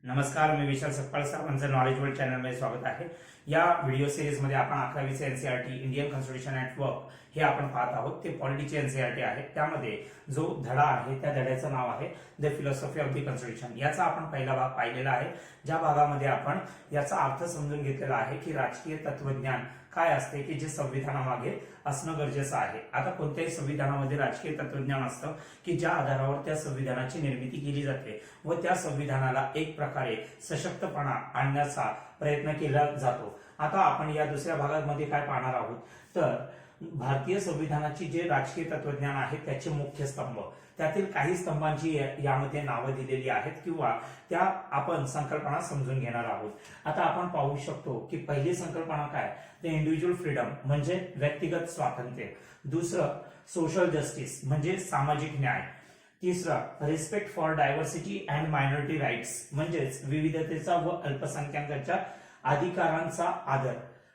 नमस्कार, मी विशाल सकपाळ सर, माझं नॉलेज वर्ल्ड चॅनलमध्ये स्वागत आहे। या व्हिडिओ सिरीजमध्ये आपण 11वीचे NCERT Indian constitution at work हे आपण पाहत आहोत। ते पॉलिटीचे एनसीईआरटी आहे। त्यामध्ये जो धडा आहे त्या धड्याचं नाव आहे the philosophy of the constitution. याचा आपण पहिला भाग पाहिलेला आहे, ज्या भागामध्ये आपण याचा अर्थ समजून घेतलेला आहे की राजकीय तत्वज्ञान काय असते की जे संविधानामागे असणं गरजेचं आहे। आता कोणत्याही संविधानामध्ये राजकीय तत्वज्ञान असतं की ज्या आधारावर त्या संविधानाची निर्मिती केली जाते व त्या संविधानाला एक प्रकारे सशक्तपणा आणण्याचा प्रयत्न केला जातो। आता आपण या दुसऱ्या भागामध्ये काय पाहणार आहोत तर भारतीय संविधानाची जे राजकीय तत्वज्ञान आहे त्याचे मुख्य स्तंभ, त्यातील काही स्तंभांची यामध्ये नावं दिलेली आहेत किंवा त्या आपण संकल्पना समजून घेणार आहोत। आता आपण पाहू शकतो की पहिली संकल्पना काय, द इंडिव्हिज्युअल फ्रीडम म्हणजे व्यक्तिगत स्वातंत्र्य, दुसरं सोशल जस्टिस म्हणजे सामाजिक न्याय, तिसरं respect for diversity and minority rights म्हणजेच विविधतेचा व अल्पसंख्याकांच्या अधिकारांचा आदर,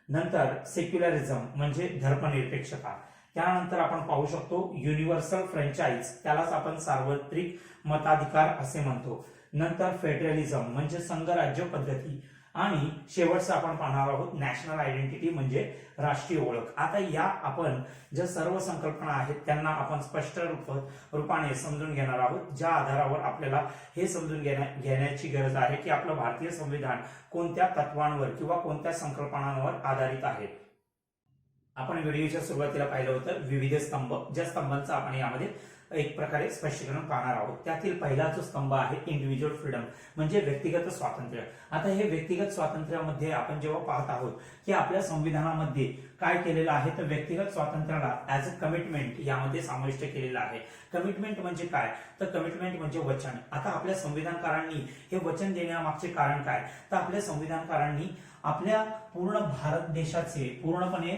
नंतर सेक्युलरिझम म्हणजे धर्मनिरपेक्षता, त्यानंतर आपण पाहू शकतो युनिव्हर्सल फ्रँचाइज त्यालाच आपण सार्वत्रिक मताधिकार असे म्हणतो, नंतर फेडरलिझम म्हणजे संघराज्य पद्धती आणि शेवटचं आपण पाहणार आहोत नॅशनल आयडेंटिटी म्हणजे राष्ट्रीय ओळख। आता या आपण ज्या सर्व संकल्पना आहेत त्यांना आपण स्पष्ट रूपाने समजून घेणार आहोत, ज्या आधारावर आपल्याला हे समजून घेण्याची गरज आहे की आपलं भारतीय संविधान कोणत्या तत्वांवर किंवा कोणत्या संकल्पनांवर आधारित आहे। आपण व्हिडिओच्या सुरुवातीला पाहिलं होतं विविध स्तंभ, ज्या स्तंभांचा आपण यामध्ये एक प्रकारे स्पष्टीकरण पाहणार आहोत। त्यातील पहिला जो स्तंभ आहे इंडिव्हिज्युअल फ्रीडम म्हणजे व्यक्तिगत स्वातंत्र्य। आता हे व्यक्तिगत स्वातंत्र्यामध्ये आपण जेव्हा पाहत आहोत की आपल्या संविधानामध्ये काय केलेलं आहे तर व्यक्तिगत स्वातंत्र्याला ऍज अ कमिटमेंट यामध्ये समाविष्ट केलेलं आहे। कमिटमेंट म्हणजे काय तर कमिटमेंट म्हणजे वचन। आता आपल्या संविधानकारांनी हे वचन देण्यामागचे कारण काय तर आपल्या संविधानकारांनी आपल्या पूर्ण भारत देशाचे पूर्णपणे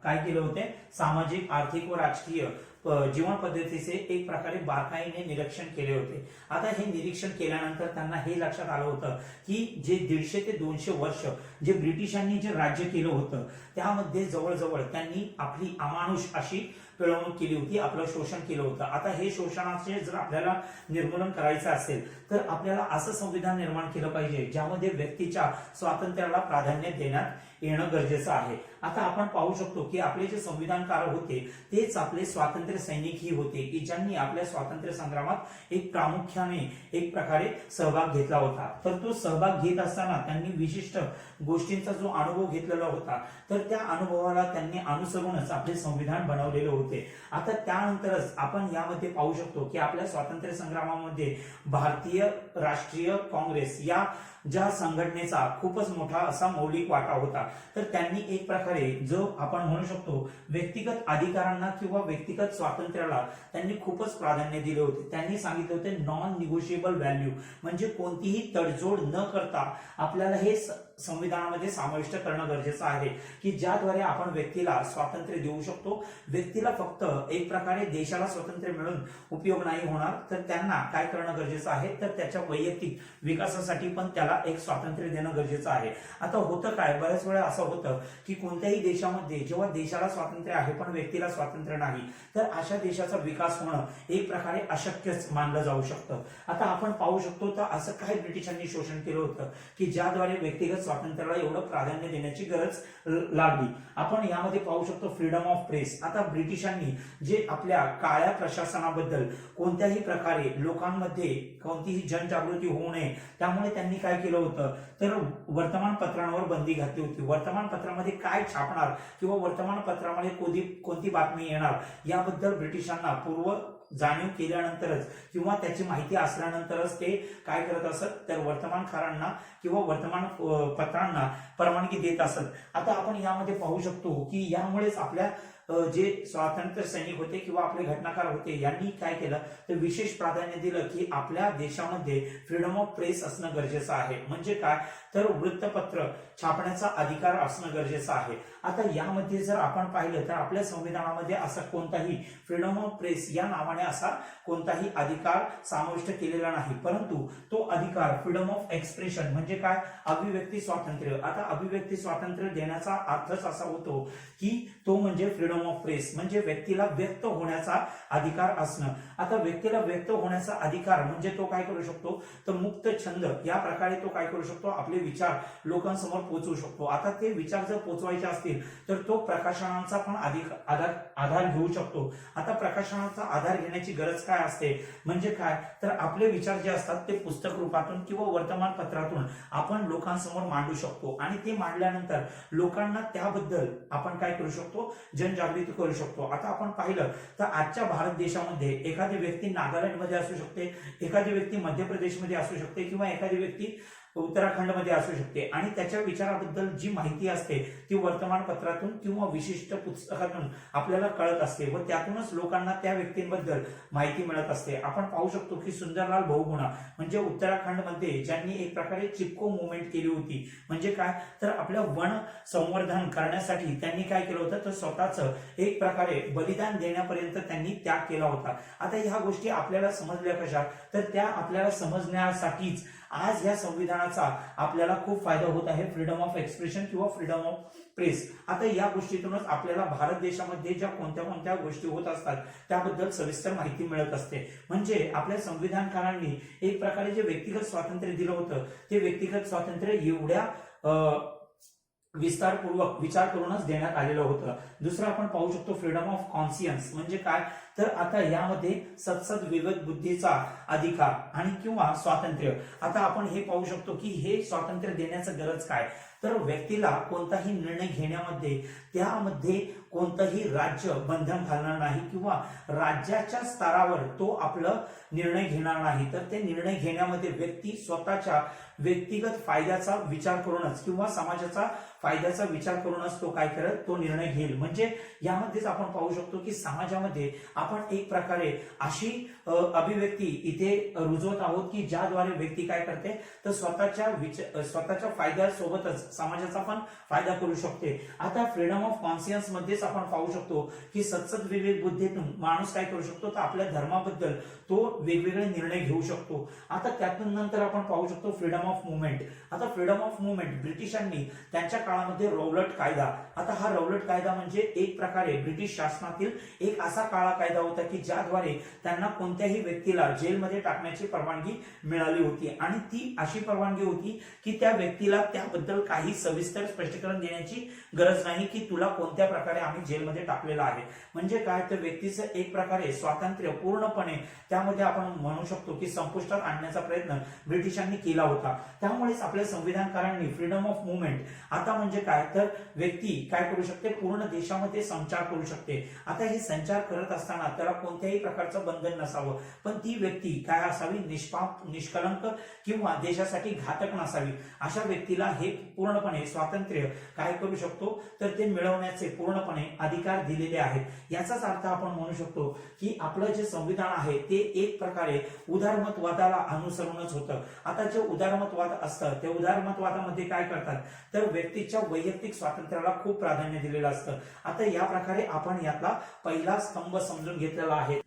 काय केले होते, सामाजिक, आर्थिक व राजकीय जीवन पद्धतीचे एक प्रकारे बारकाईने निरीक्षण केले होते। आता हे निरीक्षण केल्यानंतर त्यांना हे लक्षात आलं होतं की जे 150 ते 200 वर्ष जे ब्रिटिशांनी जे राज्य केलं होतं त्यामध्ये जवळजवळ त्यांनी आपली अमानुष अशी पिळवणूक केली होती, आपलं शोषण केलं होतं। आता हे शोषणाचे जर आपल्याला निर्मूलन करायचं असेल तर आपल्याला असं संविधान निर्माण केलं पाहिजे ज्यामध्ये व्यक्तीच्या स्वातंत्र्याला प्राधान्य देण्यात येणं गरजेचं आहे। आता आपण पाहू शकतो की आपले जे संविधानकार होते तेच आपले स्वातंत्र्य सैनिकही होते की ज्यांनी आपल्या स्वातंत्र्य संग्रामात एक प्रामुख्याने एक प्रकारे सहभाग घेतला होता। तर तो सहभाग घेत असताना त्यांनी विशिष्ट गोष्टींचा जो अनुभव घेतलेला होता तर त्या अनुभवाला त्यांनी अनुसरूनच आपले संविधान बनवलेले होते। आता त्यानंतरच आपण यामध्ये पाहू शकतो की आपल्या स्वातंत्र्य संग्रामामध्ये भारतीय राष्ट्रीय काँग्रेस या ज्या संघटनेचा खूपच मोठा असा मौलिक वाटा होता। तर त्यांनी एक प्रकारे जो आपण म्हणू शकतो व्यक्तिगत अधिकारांना किंवा व्यक्तिगत स्वातंत्र्याला त्यांनी खूपच प्राधान्य दिले होते। त्यांनी सांगितले होते नॉन निगोशिएबल व्हॅल्यू म्हणजे कोणतीही तडजोड न करता आपल्याला हे संविधानामध्ये समाविष्ट करणं गरजेचं आहे की ज्याद्वारे आपण व्यक्तीला स्वातंत्र्य देऊ शकतो। व्यक्तीला फक्त एक प्रकारे देशाला स्वातंत्र्य मिळून उपयोग नाही होणार, तर त्यांना काय करणं गरजेचं आहे तर त्याच्या वैयक्तिक विकासासाठी पण त्याला एक स्वातंत्र्य देणं गरजेचं आहे। आता होतं काय, बऱ्याच वेळा असं होतं की कोणत्याही देशामध्ये जेव्हा देशाला स्वातंत्र्य आहे पण व्यक्तीला स्वातंत्र्य नाही तर अशा देशाचा विकास होणं एक प्रकारे अशक्यच मानलं जाऊ शकतं। आता आपण पाहू शकतो तर असं काय ब्रिटिशांनी शोषण केलं होतं की ज्याद्वारे व्यक्तिगत स्वातंत्र्याला एवढं प्राधान्य देण्याची गरज लागली। आपण यामध्ये पाहू शकतो फ्रीडम ऑफ प्रेस। आता ब्रिटिशांनी जे आपल्या काळ्या प्रशासनाबद्दल कोणत्याही प्रकारे लोकांमध्ये कोणतीही जनजागृती होऊ नये त्यामुळे त्यांनी काय केलं होतं तर वर्तमानपत्रांवर बंदी घातली होती। वर्तमानपत्रामध्ये काय छापणार किंवा वर्तमानपत्रामध्ये कोणती बातमी येणार याबद्दल ब्रिटिशांना पूर्व जाणीव केल्यानंतरच किंवा त्याची माहिती असल्यानंतरच ते काय करत असत तर वर्तमानकारांना किंवा वर्तमानपत्रांना परवानगी देत असत। आता आपण यामध्ये पाहू शकतो की यामुळेच आपल्या जे स्वातंत्र्य सैनिक होते किंवा आपले घटनाकार होते यांनी काय केलं तर विशेष प्राधान्य दिलं की आपल्या देशामध्ये फ्रीडम ऑफ प्रेस असणं गरजेचं आहे। म्हणजे काय तर वृत्तपत्र छापण्याचा अधिकार असणं गरजेचं आहे। आता यामध्ये जर आपण पाहिलं तर आपल्या संविधानामध्ये असा कोणताही फ्रीडम ऑफ प्रेस या नावाने असा कोणताही अधिकार समाविष्ट केलेला नाही, परंतु तो अधिकार फ्रीडम ऑफ एक्सप्रेशन म्हणजे काय अभिव्यक्ती स्वातंत्र्य। आता अभिव्यक्ती स्वातंत्र्य देण्याचा अर्थच असा होतो की तो म्हणजे फ्रीडम फ्रीडम ऑफ प्रेस म्हणजे व्यक्तीला व्यक्त होण्याचा अधिकार असणं. आता व्यक्तीला व्यक्त होण्याचा अधिकार म्हणजे तो काय करू शकतो, तर मुक्त छंद या प्रकारे तो काय करू शकतो, आपले विचार लोकांसमोर पोहोचवू शकतो. आता ते विचार जर पोहोचवायचे असतील तर तो प्रकाशनाचा पण आधार घेऊ शकतो. आता प्रकाशनाचा आधार घेण्याची गरज काय असते म्हणजे काय, तर आपले विचार जे असतात ते पुस्तक रूपातून किंवा वर्तमानपत्रातून आपण लोकांसमोर मांडू शकतो आणि ते मांडल्यानंतर लोकांना त्याबद्दल आपण काय करू शकतो, जनजागृती करू शकतो. आता आपण पाहिलं तर आजच्या भारत देशामध्ये एखादी व्यक्ती नागालँडमध्ये असू शकते, एखादी व्यक्ती मध्य प्रदेशमध्ये असू शकते किंवा एखादी व्यक्ती उत्तराखंडमध्ये असू शकते आणि त्याच्या विचाराबद्दल जी माहिती असते ती वर्तमानपत्रातून किंवा विशिष्ट पुस्तकातून आपल्याला कळत असते व त्यातूनच लोकांना त्या व्यक्तींबद्दल माहिती मिळत असते. आपण पाहू शकतो की सुंदरलाल बहुगुणा म्हणजे उत्तराखंडमध्ये ज्यांनी एक प्रकारे चिपको मुवमेंट केली होती. म्हणजे काय, तर आपल्या वन संवर्धन करण्यासाठी त्यांनी काय केलं होतं, तर स्वतःचं एक प्रकारे बलिदान देण्यापर्यंत त्यांनी त्याग केला होता. आता ह्या गोष्टी आपल्याला समजल्या कशा, तर त्या आपल्याला समजण्यासाठीच आज या संविधानाचा आपल्याला खूप फायदा होत आहे, फ्रीडम ऑफ एक्सप्रेशन किंवा फ्रीडम ऑफ प्रेस. आता या गोष्टीतूनच आपल्याला भारत देशामध्ये ज्या कोणत्या कोणत्या गोष्टी होत असतात त्याबद्दल सविस्तर माहिती मिळत असते. म्हणजे आपल्या संविधानकारांनी एक प्रकारे जे व्यक्तिगत स्वातंत्र्य दिलं होतं ते व्यक्तिगत स्वातंत्र्य एवढ्या विस्तारपूर्वक विचार करूनच देण्यात आलेलं होतं. दुसरं आपण पाहू शकतो फ्रीडम ऑफ कॉन्शियन्स म्हणजे काय, तर आता यामध्ये सत्सद विवेक बुद्धीचा अधिकार आणि किंवा स्वातंत्र्य. आता आपण हे पाहू शकतो की हे स्वातंत्र्य देण्याचं गरज काय, तर व्यक्तीला कोणताही निर्णय घेण्यामध्ये त्यामध्ये कोणतंही राज्य बंधन घालणार नाही किंवा राज्याच्या स्तरावर तो आपलं निर्णय घेणार नाही. तर ते निर्णय घेण्यामध्ये व्यक्ती स्वतःच्या व्यक्तिगत फायद्याचा विचार करूनच किंवा समाजाचा फायद्याचा विचार करूनच तो काय करत, तो निर्णय घेईल. म्हणजे यामध्येच आपण पाहू शकतो की समाजामध्ये आपण एक प्रकारे अशी अभिव्यक्ती इथे रुजवत आहोत की ज्याद्वारे व्यक्ती काय करते, तर स्वतःच्या फायद्यासोबतच समाजाचा पण फायदा करू शकते. आता फ्रीडम ऑफ कॉन्शियन्स मध्येच आपण पाहू शकतो की सत्सद विवेक बुद्धीतून माणूस काय करू शकतो, तर आपल्या धर्माबद्दल तो वेगवेगळे निर्णय घेऊ शकतो. आता त्यातून नंतर आपण पाहू शकतो फ्रीडम ऑफ मुवमेंट. आता फ्रीडम ऑफ मुवमेंट ब्रिटिशांनी त्यांच्या काळामध्ये रौलट कायदा. आता हा रौलट कायदा म्हणजे एक प्रकारे ब्रिटिश शासनातील एक असा काळा कायदा होता की ज्याद्वारे त्यांना कोणत्याही व्यक्तीला जेलमध्ये टाकण्याची परवानगी मिळाली होती आणि ती अशी परवानगी होती की त्या व्यक्तीला त्याबद्दल काही सविस्तर स्पष्टीकरण देण्याची गरज नाही की तुला कोणत्या प्रकारे आम्ही जेलमध्ये टाकलेलं आहे. म्हणजे काय, तर व्यक्तीचं एक प्रकारे स्वातंत्र्य पूर्णपणे त्यामध्ये आपण म्हणू शकतो की संपुष्टात आणण्याचा प्रयत्न ब्रिटिशांनी केला होता. त्यामुळेच आपल्या संविधानकारांनी फ्रीडम ऑफ मुवमेंट आता म्हणजे काय, तर व्यक्ती काय करू शकते, पूर्ण देशामध्ये संचार करू शकते. आता हे संचार करत असताना त्याला कोणत्याही प्रकारचं बंधन नसावं, पण ती व्यक्ती काय असावी, निष्कलंक किंवा देशासाठी घातक नसावी. अशा व्यक्तीला हे पूर्णपणे स्वातंत्र्य काय करू शकतो, तर ते मिळवण्याचे पूर्णपणे अधिकार दिलेले आहेत. याचाच अर्थ आपण म्हणू शकतो की आपलं जे संविधान आहे ते एक प्रकारे उदारमतवादाला अनुसरूनच होतं. आता जे उदारमतवाद असतं त्या उदारमतवादामध्ये काय करतात, तर व्यक्तीच्या वैयक्तिक स्वातंत्र्याला खूप प्राधान्य दिलेलं असतं. आता या प्रकारे आपण यातला पहिला स्तंभ समजून घेतलेला आहे.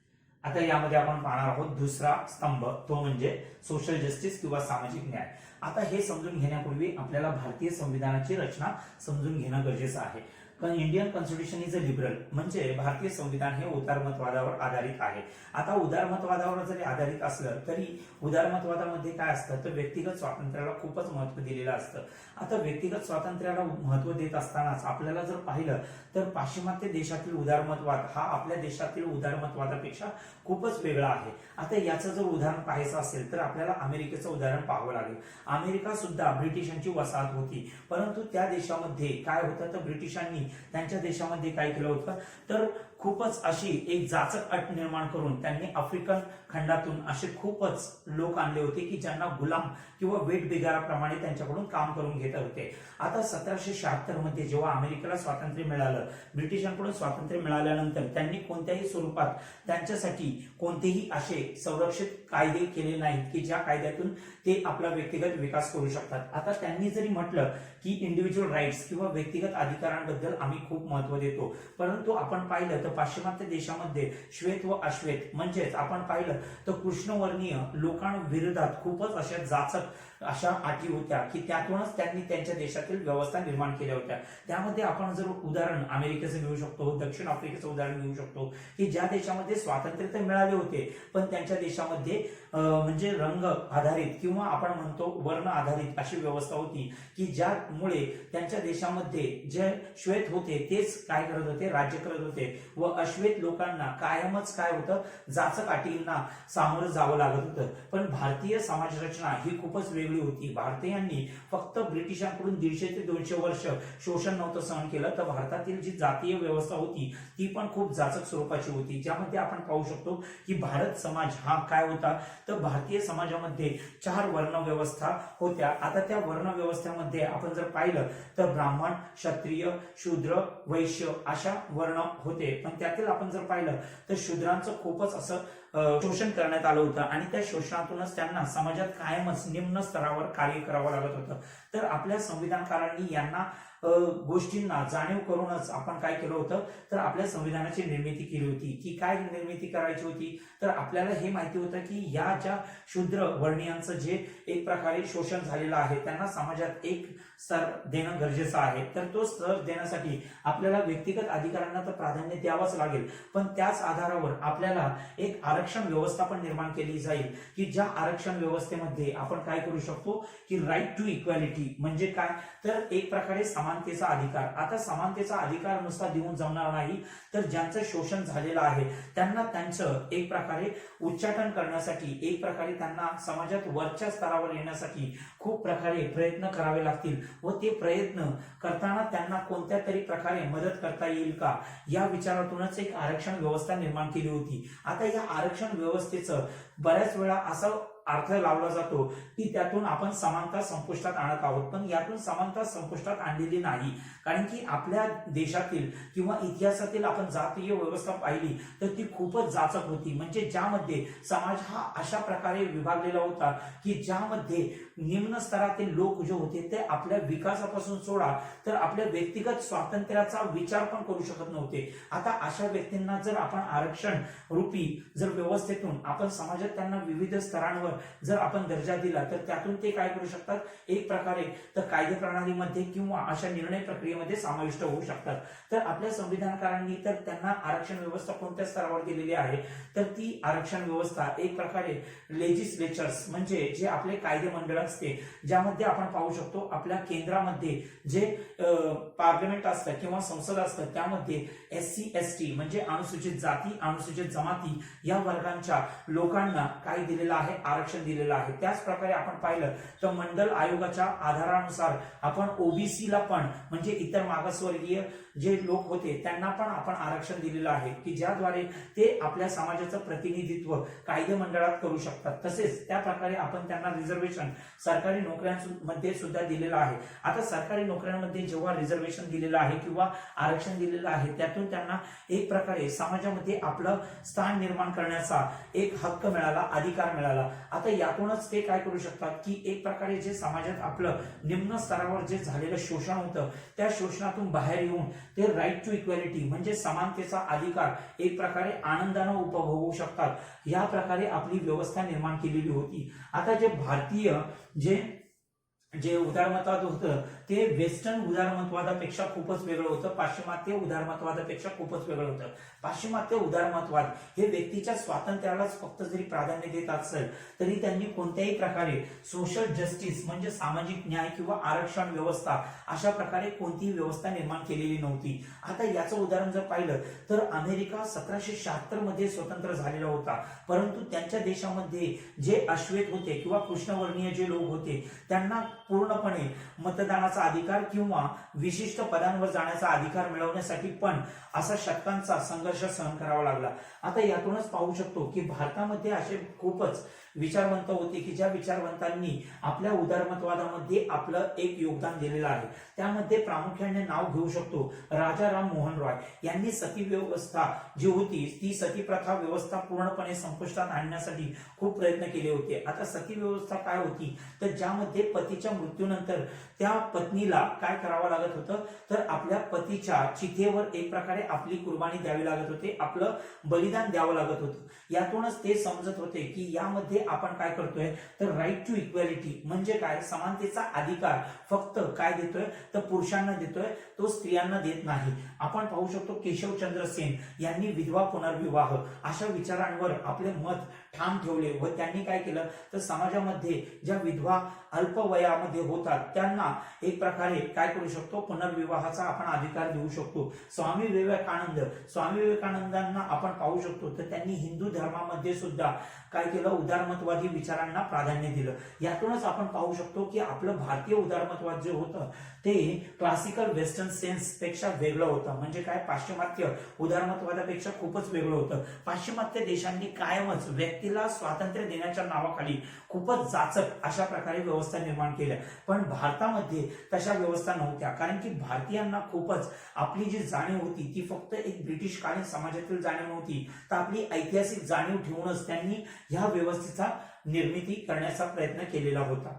आता यामध्ये आपण पाहणार आहोत दुसरा स्तंभ, तो म्हणजे सोशल जस्टिस किंवा सामाजिक न्याय. आता हे समजून घेण्यापूर्वी आपल्याला भारतीय संविधानाची रचना समजून घेणं गरजेचं आहे. Indian constitution is a liberal म्हणजे भारतीय संविधान हे उदारमतवादावर आधारित आहे. आता उदारमतवादावर जरी आधारित असलं तरी उदारमतवादामध्ये काय असतं, तर व्यक्तिगत स्वातंत्र्याला खूपच महत्व दिलेलं असतं. आता व्यक्तिगत स्वातंत्र्याला महत्व देत असतानाच आपल्याला जर पाहिलं तर पाश्चिमात्य देशातील उदारमतवाद हा आपल्या देशातील उदारमतवादापेक्षा खूपच वेगळा आहे. आता याचं जर उदाहरण पाहायचं असेल तर आपल्याला अमेरिकेचं उदाहरण पाहावं लागेल. अमेरिका सुद्धा ब्रिटिशांची वसाहत होती, परंतु त्या देशामध्ये काय होतं, तर ब्रिटिशांनी त्यांच्या देशामध्ये काय केलं होतं, तर खूपच अशी एक जाचक अट निर्माण करून त्यांनी आफ्रिकन खंडातून असे खूपच लोक आणले होते की ज्यांना गुलाम किंवा वेठ बिगाराप्रमाणे त्यांच्याकडून काम करून घेत होते. आता 1776 मध्ये जेव्हा अमेरिकेला स्वातंत्र्य मिळालं, ब्रिटिशांकडून स्वातंत्र्य मिळाल्यानंतर त्यांनी कोणत्याही स्वरूपात त्यांच्यासाठी कोणतेही असे संरक्षित कायदे केले नाहीत की ज्या कायद्यातून ते आपला व्यक्तिगत विकास करू शकतात. आता त्यांनी जरी म्हटलं की इंडिव्हिज्युअल राईट्स किंवा व्यक्तिगत अधिकारांबद्दल आम्ही खूप महत्व देतो, परंतु आपण पाहिलं तर पाश्चिमात्य देशामध्ये श्वेत व अश्वेत म्हणजेच आपण पाहिलं तर कृष्णवर्णीय लोकांविरोधात खूपच अशा जाचक अशा अटी होत्या की त्यातूनच त्यांनी त्यांच्या देशातील व्यवस्था निर्माण केल्या होत्या. त्यामध्ये आपण जर उदाहरण अमेरिकेचं घेऊ शकतो, दक्षिण आफ्रिकेचं उदाहरण घेऊ शकतो की ज्या देशामध्ये स्वातंत्र्य तर मिळाले होते पण त्यांच्या देशामध्ये म्हणजे रंग आधारित किंवा आपण म्हणतो वर्ण आधारित अशी व्यवस्था होती की ज्यामुळे त्यांच्या देशामध्ये जे श्वेत होते तेच काय करत होते, राज्य करत होते व अश्वेत लोकांना कायमच काय होतं, जाचक अटींना सामोरं जावं लागत होतं. पण भारतीय समाज रचना ही खूपच वेगळी होती. भारतीयांनी फक्त ब्रिटिशांकडून 150 ते 200 वर्ष शोषण नव्हतं सहन केलं, तर भारतातील जी जातीय व्यवस्था होती ती पण खूप जाचक स्वरूपाची होती. ज्यामध्ये आपण पाहू शकतो की भारत समाज हा काय होता, तर भारतीय समाजामध्ये 4 वर्ण व्यवस्था होत्या. आता त्या वर्ण व्यवस्थेमध्ये आपण जर पाहिलं तर ब्राह्मण, क्षत्रिय, शूद्र, वैश्य अशा वर्ण होते. पण त्यातील आपण जर पाहिलं तर शूद्रांचं खूपच असं शोषण करण्यात आलं होतं आणि त्या शोषणातूनच त्यांना समाजात कायमच निम्न स्तरावर कार्य करावं लागत होतं. तर आपल्या संविधानकारांनी यांना गोष्टींना जाणीव करूनच आपण काय केलं होतं, तर आपल्या संविधानाची निर्मिती केली होती. की काय निर्मिती करायची होती, तर आपल्याला हे माहिती होतं की या ज्या शूद्र वर्णीयांचं जे एक प्रकारे शोषण झालेलं आहे त्यांना समाजात एक स्तर देणं गरजेचं आहे. तर तो स्तर देण्यासाठी आपल्याला व्यक्तिगत अधिकारांना तर प्राधान्य द्यावंच लागेल, पण त्याच आधारावर आपल्याला एक आरक्षण व्यवस्था पण निर्माण केली जाईल की ज्या आरक्षण व्यवस्थेमध्ये आपण काय करू शकतो की राईट टू इक्वॅलिटी म्हणजे काय, तर एक प्रकारे समानतेचा अधिकार. आता समानतेचा अधिकार नुसता देऊन जमणार नाही, तर ज्यांचं शोषण झालेलं आहे त्यांना त्यांचं एक प्रकारे उच्चाटन करण्यासाठी, एक प्रकारे त्यांना समाजात वरच्या स्तरावर येण्यासाठी खूप प्रकारे प्रयत्न करावे लागतील व ते प्रयत्न करताना त्यांना कोणत्या तरी प्रकारे मदत करता येईल का, या विचारातूनच एक आरक्षण व्यवस्था निर्माण केली होती. आता या आरक्षण व्यवस्थेचं बऱ्याच वेळा असं अर्थ लावला जातो की त्यातून आपण समानता संपुष्टात आणत आहोत, पण यातून समानता संपुष्टात आणलेली नाही. कारण की आपल्या देशातील किंवा इतिहासातील आपण जातीय व्यवस्था पाहिली तर ती खूपच जाचक होती. म्हणजे ज्यामध्ये समाज हा अशा प्रकारे विभागलेला होता की ज्यामध्ये निम्न स्तरातील लोक जे होते ते आपल्या विकासापासून सोडा तर आपल्या व्यक्तिगत स्वातंत्र्याचा विचार पण करू शकत नव्हते. आता अशा व्यक्तींना जर आपण आरक्षण रूपी जर व्यवस्थेतून आपण समाजात त्यांना विविध स्तरांवर जर आपण दर्जा दिला तर त्यातून ते काय करू शकतात, एक प्रकारे तर कायदे प्रणालीमध्ये किंवा अशा निर्णय प्रक्रियेमध्ये समाविष्ट होऊ शकतात. तर आपल्या संविधानकारांनी तर त्यांना आरक्षण व्यवस्था कोणत्या स्तरावर दिलेली आहे, तर ती आरक्षण व्यवस्था एक प्रकारे लेजिस्लेचर्स म्हणजे जे आपले कायदे मंडळ असते, ज्यामध्ये आपण पाहू शकतो आपल्या केंद्रामध्ये जे पार्लमेंट असतं किंवा संसद असतं त्यामध्ये SC ST म्हणजे अनुसूचित जाती, अनुसूचित जमाती या वर्गांच्या लोकांना काय दिलेलं आहे, आरक्षण दिलेलं आहे. त्याच प्रकारे आपण पाहिलं तर मंडल आयोगाच्या आधारानुसार आपण ओबीसीला पण म्हणजे इतर मागासवर्गीय जे लोक होते त्यांना पण आपण आरक्षण दिलेलं आहे की ज्याद्वारे ते आपल्या समाजाचं प्रतिनिधित्व कायदे मंडळात करू शकतात. तसेच त्या प्रकारे आपण त्यांना रिझर्वेशन सरकारी नोकऱ्यांमध्ये सुद्धा दिलेलं आहे. आता सरकारी नोकऱ्यांमध्ये जेव्हा रिझर्वेशन दिलेलं आहे किंवा आरक्षण दिलेलं आहे त्यातून त्यांना एक प्रकारे समाजामध्ये आपलं स्थान निर्माण करण्याचा एक हक्क मिळाला, अधिकार मिळाला. आता यातूनच ते काय करू शकतात की एक प्रकारे जे समाजात आपलं निम्न स्तरावर जे झालेलं शोषण होतं त्या शोषणातून बाहेर येऊन ते राईट टू इक्वॅलिटी म्हणजे समानतेचा अधिकार एक प्रकारे आनंदानं उपभोगू शकतात. या प्रकारे आपली व्यवस्था निर्माण केलेली होती. आता जे भारतीय जे उदारमतवाद होतं ते वेस्टर्न उदारमतवादापेक्षा खूपच वेगळं होतं, पाश्चिमात्य उदारमतवादापेक्षा खूपच वेगळं होतं. पाश्चिमात्य उदारमतवाद हे व्यक्तीच्या स्वातंत्र्यालाच फक्त जरी प्राधान्य देत असेल तरी त्यांनी कोणत्याही प्रकारे सोशल जस्टिस म्हणजे सामाजिक न्याय किंवा आरक्षण व्यवस्था अशा प्रकारे कोणतीही व्यवस्था निर्माण केलेली नव्हती. आता याचं उदाहरण जर पाहिलं तर अमेरिका 1776 मध्ये स्वतंत्र झालेला होता, परंतु त्यांच्या देशामध्ये जे अश्वेत होते किंवा कृष्णवर्णीय जे लोक होते त्यांना पूर्णपणे मतदानाचा अधिकार किंवा विशिष्ट पदांवर जाण्याचा अधिकार मिळवण्यासाठी पण असा शतकांचा संघर्ष सहन करावा लागला. आता यातूनच पाहू शकतो की भारतामध्ये असे खूपच विचारवंत होते की ज्या विचारवंतांनी आपल्या उदारमतवादामध्ये आपलं एक योगदान दिलेलं आहे. त्यामध्ये प्रामुख्याने नाव घेऊ शकतो राजा राम मोहन रॉय यांनी सती व्यवस्था जी होती ती सती प्रथा व्यवस्था पूर्णपणे संपुष्टात आणण्यासाठी खूप प्रयत्न केले होते. आता सती व्यवस्था काय होती तर ज्यामध्ये पतीच्या मृत्यूनंतर त्या पत्नीला काय करावं लागत होतं, तर आपल्या पतीच्या चितेवर एक प्रकारे आपली कुर्बानी द्यावी लागत होती, आपलं बलिदान द्यावं लागत होतं. यातूनच ते समजत होते की यामध्ये आपण काय करतोय, तर राईट टू इक्वॅलिटी म्हणजे काय, समानतेचा अधिकार फक्त काय देतोय, तर पुरुषांना देतोय, तो स्त्रियांना देत नाही. आपण पाहू शकतो केशवचंद्र सेन यांनी विधवा पुनर्विवाह अशा विचारांवर आपले मत ठाम ठेवले व त्यांनी काय केलं, तर समाजामध्ये ज्या विधवा अल्प वयामध्ये होतात त्यांना एक प्रकारे काय करू शकतो, पुनर्विवाहाचा आपण अधिकार देऊ शकतो. स्वामी विवेकानंदांना आपण पाहू शकतो तर त्यांनी हिंदू धर्मामध्ये सुद्धा काय केलं, उदारमतवादी विचारांना प्राधान्य दिलं. यातूनच आपण पाहू शकतो की आपलं भारतीय उदारमतवाद जे होतं ते क्लासिकल वेस्टर्न सेन्स पेक्षा वेगळं होतं. म्हणजे काय, पाश्चिमात्य उदारमतवादापेक्षा खूपच वेगळं होतं. पाश्चिमात्य देशांनी कायमच व्यक्तीला स्वातंत्र्य देण्याच्या नावाखाली खूपच जाचक अशा प्रकारे व्यवस्था निर्माण केल्या, पण भारतामध्ये तशा व्यवस्था नव्हत्या. कारण की भारतीयांना खूपच आपली जी जाणीव होती ती फक्त एक ब्रिटिशकालीन समाजातील जाणीव नव्हती, तर आपली ऐतिहासिक जाणीव ठेवूनच त्यांनी ह्या व्यवस्थेचा निर्मिती करण्याचा प्रयत्न केलेला होता.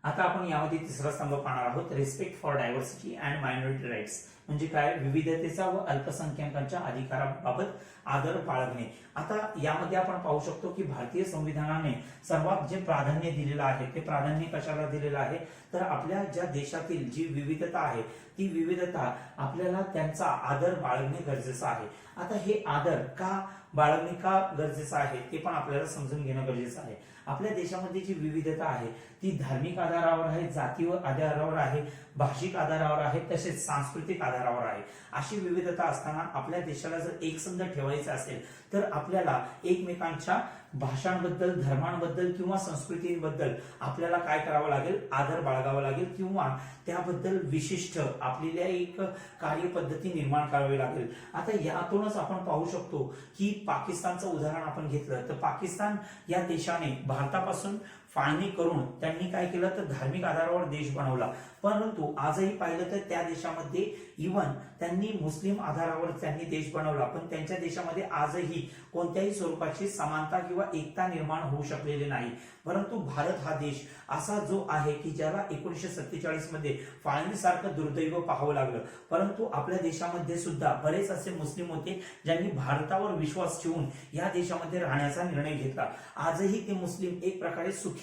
आता आपण यामध्ये तिसरा स्तंभ पाहणार आहोत, respect for diversity and minority rights. म्हणजे काय, विविधतेचा व अल्पसंख्याकांच्या अधिकाराबाबत आदर बाळगणे. आता यामध्ये आपण पाहू शकतो की भारतीय संविधानाने सर्वात जे प्राधान्य दिलेलं आहे ते प्राधान्य कशाला दिलेलं आहे, तर आपल्या ज्या देशातील जी विविधता आहे ती विविधता आपल्याला त्यांचा आदर बाळगणे गरजेचं आहे. आता हे आदर का बाळगणे का गरजेचं आहे ते पण आपल्याला समजून घेणं गरजेचं आहे. आपल्या देशामध्ये जी विविधता आहे ती धार्मिक आधारावर आहे, जातीवर आधारावर आहे, भाषिक आधारावर आहे, तसेच सांस्कृतिक आधारावर आहे. अशी विविधता असताना आपल्या देशाला जर एकसंध ठेवायचं असेल तर आपल्याला एकमेकांच्या भाषांबद्दल, धर्मांबद्दल किंवा संस्कृतींबद्दल आपल्याला काय करावं लागेल, आदर बाळगावा लागेल किंवा त्याबद्दल विशिष्ट आपल्याला एक कार्यपद्धती निर्माण करावी लागेल. आता यातूनच आपण पाहू शकतो की पाकिस्तानचं उदाहरण आपण घेतलं तर पाकिस्तान या देशाने भारतापासून फाळणी करून त्यांनी काय केलं, तर धार्मिक आधारावर देश बनवला. परंतु आजही पाहिलं तर त्या देशामध्ये इव्हन त्यांनी मुस्लिम आधारावर त्यांनी देश बनवला, पण त्यांच्या देशामध्ये आजही कोणत्याही स्वरूपाची समानता किंवा एकता निर्माण होऊ शकलेली नाही. परंतु भारत हा देश असा जो आहे की ज्याला 1947 मध्ये फाळणीसारखं दुर्दैव पाहावं लागलं, परंतु आपल्या देशामध्ये सुद्धा बरेच असे मुस्लिम होते ज्यांनी भारतावर विश्वास ठेवून या देशामध्ये राहण्याचा निर्णय घेतला. आजही ते मुस्लिम एक प्रकारे सुखी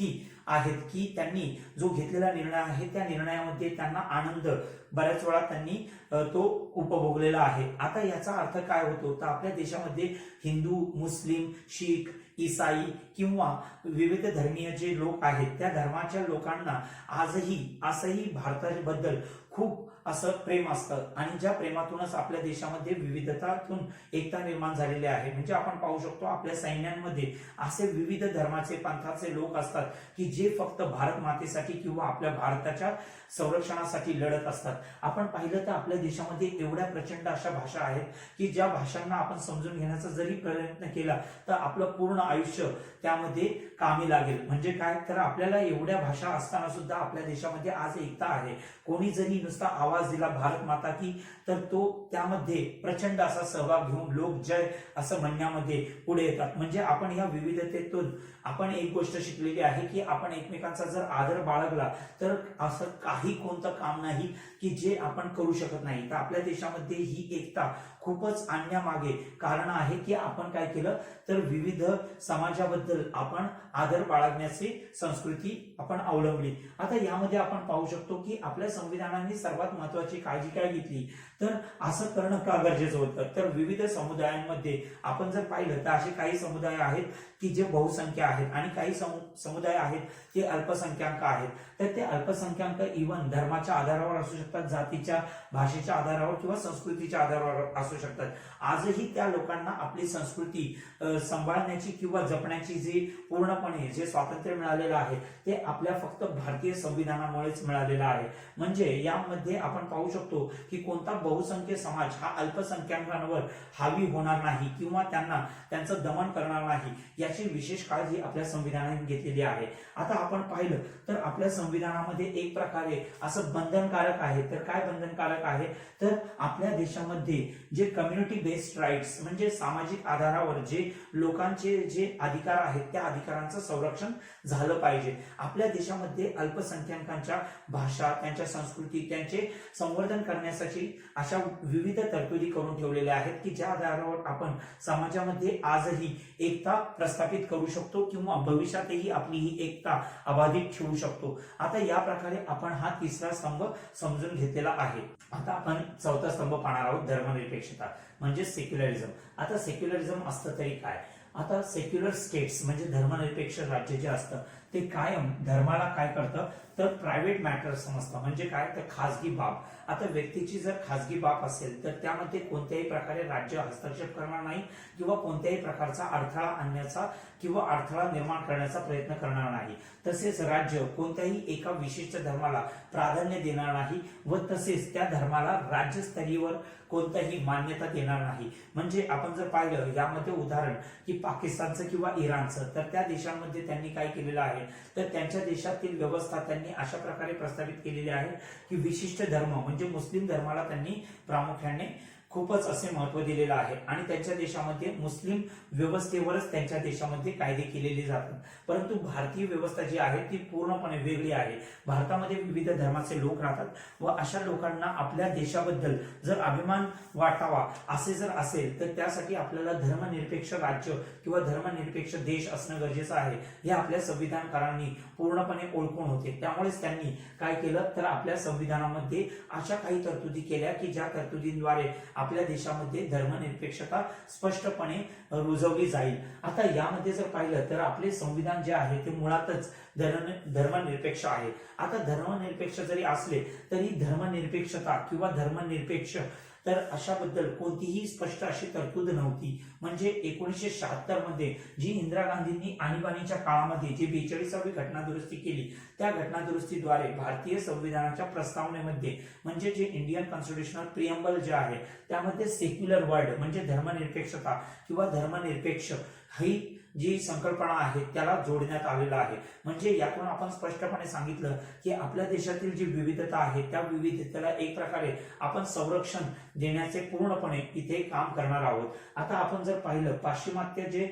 आहेत की त्यांनी जो घेतलेला निर्णय आहे त्या निर्णयामध्ये त्यांना आनंद बऱ्याच वेळा त्यांनी तो उपभोगलेला आहे. आता याचा अर्थ काय होतो, तर आपल्या देशामध्ये हिंदू, मुस्लिम, शीख, ईसाई किंवा विविध धर्मीय जे लोक आहेत त्या धर्माच्या लोकांना आजही भारताबद्दल खूप असं प्रेम असतं आणि ज्या प्रेमातूनच आपल्या देशामध्ये विविधतातून एकता निर्माण झालेली आहे. म्हणजे आपण पाहू शकतो आपल्या सैन्यांमध्ये असे विविध धर्माचे, पंथाचे लोक असतात की जे फक्त भारत मातेसाठी किंवा आपल्या भारताच्या संरक्षणासाठी लढत असतात. आपण पाहिलं तर आपल्या देशामध्ये एवढ्या प्रचंड अशा भाषा आहेत की ज्या भाषांना आपण समजून घेण्याचा जरी प्रयत्न केला तर आपलं पूर्ण आयुष्य त्यामध्ये कामी लागेल. म्हणजे काय, तर आपल्याला एवढ्या भाषा असताना सुद्धा आपल्या देशामध्ये आज एकता आहे. कोणी जरी नुसता आवाज दिला भारत माता की, तर तो त्यामध्ये प्रचंड असा सहभाग घेऊन लोक जय असं म्हणण्यामध्ये पुढे येतात. म्हणजे आपण या विविधतेतून आपण एक गोष्ट शिकलेली आहे की आपण एकमेकांचा जर आदर बाळगला तर असं काही कोणतं काम नाही की जे आपण करू शकत नाही. तर आपल्या देशामध्ये ही एकता खूपच आणण्यामागे कारण आहे की आपण काय केलं, तर विविध समाजाबद्दल आपण आदर बाळगण्याची संस्कृती आपण अवलंबली. आता यामध्ये आपण पाहू शकतो की आपल्या संविधानाने सर्वात महत्वाची काळजी काय घेतली, तर असं करणं का गरजेचं होतं, तर विविध समुदायांमध्ये आपण जर पाहिलं तर असे काही समुदाय आहेत की जे बहुसंख्य आहेत आणि काही समुदाय आहेत ते अल्पसंख्याक आहेत. तर ते अल्पसंख्याक इव्हन धर्माच्या आधारावर असू शकतात, जातीच्या, भाषेच्या आधारावर किंवा संस्कृतीच्या आधारावर असू शकतात. आजही त्या लोकांना आपली संस्कृती सांभाळण्याची किंवा जपण्याची जी पूर्णपणे जे स्वातंत्र्य मिळालेलं आहे ते आपल्या फक्त भारतीय संविधानामुळेच मिळालेलं आहे. म्हणजे यामध्ये आपण पाहू शकतो की कोणता बहुसंख्य समाज हा अल्पसंख्याकांवर हावी होणार नाही किंवा त्यांचं दमन करणार नाही याची विशेष काळजी आपल्या संविधानाने घेतलेली आहे. आता आपण पाहिलं तर आपल्या संविधानामध्ये एक प्रकारे असं बंधनकारक आहे. तर काय बंधनकारक आहे, तर आपल्या देशामध्ये जे कम्युनिटी बेस्ड राईट्स म्हणजे सामाजिक आधारावर जे लोकांचे जे अधिकार आहेत त्या अधिकारांचं संरक्षण झालं पाहिजे. आपल्या देशामध्ये अल्पसंख्याकांच्या भाषा, त्यांच्या संस्कृती, त्यांचे संवर्धन करण्यासाठी अशा विविध तरतुदी करून ठेवलेल्या आहेत की ज्या आधारावर आपण समाजामध्ये आजही एकता प्रस्थापित करू शकतो किंवा भविष्यातही आपली ही एकता अबाधित ठेवू शकतो. आता या प्रकारे आपण हा तिसरा स्तंभ समजून घेतलेला आहे. आता आपण चौथा स्तंभ पाहणार आहोत, धर्मनिरपेक्षता म्हणजे सेक्युलरिझम. आता सेक्युलरिझम असतं तरी काय? आता सेक्युलर स्टेट्स म्हणजे धर्मनिरपेक्ष राज्य जे असतं ते कायम धर्माला काय करतं तर प्रायव्हेट मॅटर समजतं. म्हणजे काय तर खासगी बाब. आता व्यक्तीची जर खासगी बाब असेल तर त्यामध्ये कोणत्याही प्रकारे राज्य हस्तक्षेप करणार नाही किंवा कोणत्याही प्रकारचा अडथळा आणण्याचा किंवा अडथळा निर्माण करण्याचा प्रयत्न करणार नाही. तसेच राज्य कोणत्याही एका विशिष्ट धर्माला प्राधान्य देणार नाही व तसेच त्या धर्माला राज्यस्तरीयवर कोणताही मान्यता देणार नाही. म्हणजे आपण जर पाहिलं यामध्ये उदाहरण की पाकिस्तानचं किंवा इराणचं, तर त्या देशांमध्ये त्यांनी काय केलेलं आहे तर त्यांच्या देशातील व्यवस्था त्यांनी अशा प्रकारे प्रस्थापित केलेली आहे की विशिष्ट धर्म म्हणजे मुस्लिम धर्माला त्यांनी प्रामुख्याने खूपच असे महत्व दिलेलं आहे आणि त्यांच्या देशामध्ये मुस्लिम व्यवस्थेवरच त्यांच्या देशामध्ये कायदे केलेले जातात. परंतु भारतीय व्यवस्था जी आहे ती पूर्णपणे वेगळी आहे. भारतामध्ये विविध धर्माचे लोक राहतात व अशा लोकांना आपल्या देशाबद्दल जर अभिमान वाटावा असे जर असेल तर त्यासाठी आपल्याला धर्मनिरपेक्ष राज्य किंवा धर्मनिरपेक्ष देश असणं गरजेचं आहे. हे आपल्या संविधानकारांनी पूर्णपणे ओळखून होते. त्यामुळेच त्यांनी काय केलं तर आपल्या संविधानामध्ये अशा काही तरतुदी केल्या की ज्या तरतुदींद्वारे आपल्या देशामध्ये धर्मनिरपेक्षता स्पष्टपणे रुजवली जाईल. आता यामध्ये जर पाहिलं तर आपले संविधान जे आहे ते मुळातच धर्मनिरपेक्ष आहे. आता धर्मनिरपेक्ष जरी असले तरी धर्मनिरपेक्षता किंवा धर्मनिरपेक्ष तर अशाबद्दल कोणतीही स्पष्ट अशी तरतूद नव्हती. म्हणजे 1976 मध्ये जी इंदिरा गांधींनी आणीबाणीच्या काळामध्ये जी 42वी घटना दुरुस्ती केली त्या घटना दुरुस्तीद्वारे भारतीय संविधानाच्या प्रस्तावनेमध्ये म्हणजे जे इंडियन कॉन्स्टिट्यूशनल प्रिएम्बल जे आहे त्यामध्ये सेक्युलर वर्ड म्हणजे धर्मनिरपेक्षता किंवा धर्मनिरपेक्ष ही जी संकल्पना आहे त्याला जोडण्यात आलेला आहे. म्हणजे यातून आपण स्पष्टपणे सांगितलं की आपल्या देशातील जी विविधता आहे त्या विविधतेला एक प्रकारे आपण संरक्षण देण्याचे पूर्णपणे इथे काम करणार आहोत. आता आपण जर पाहिलं पाश्चिमात्य जे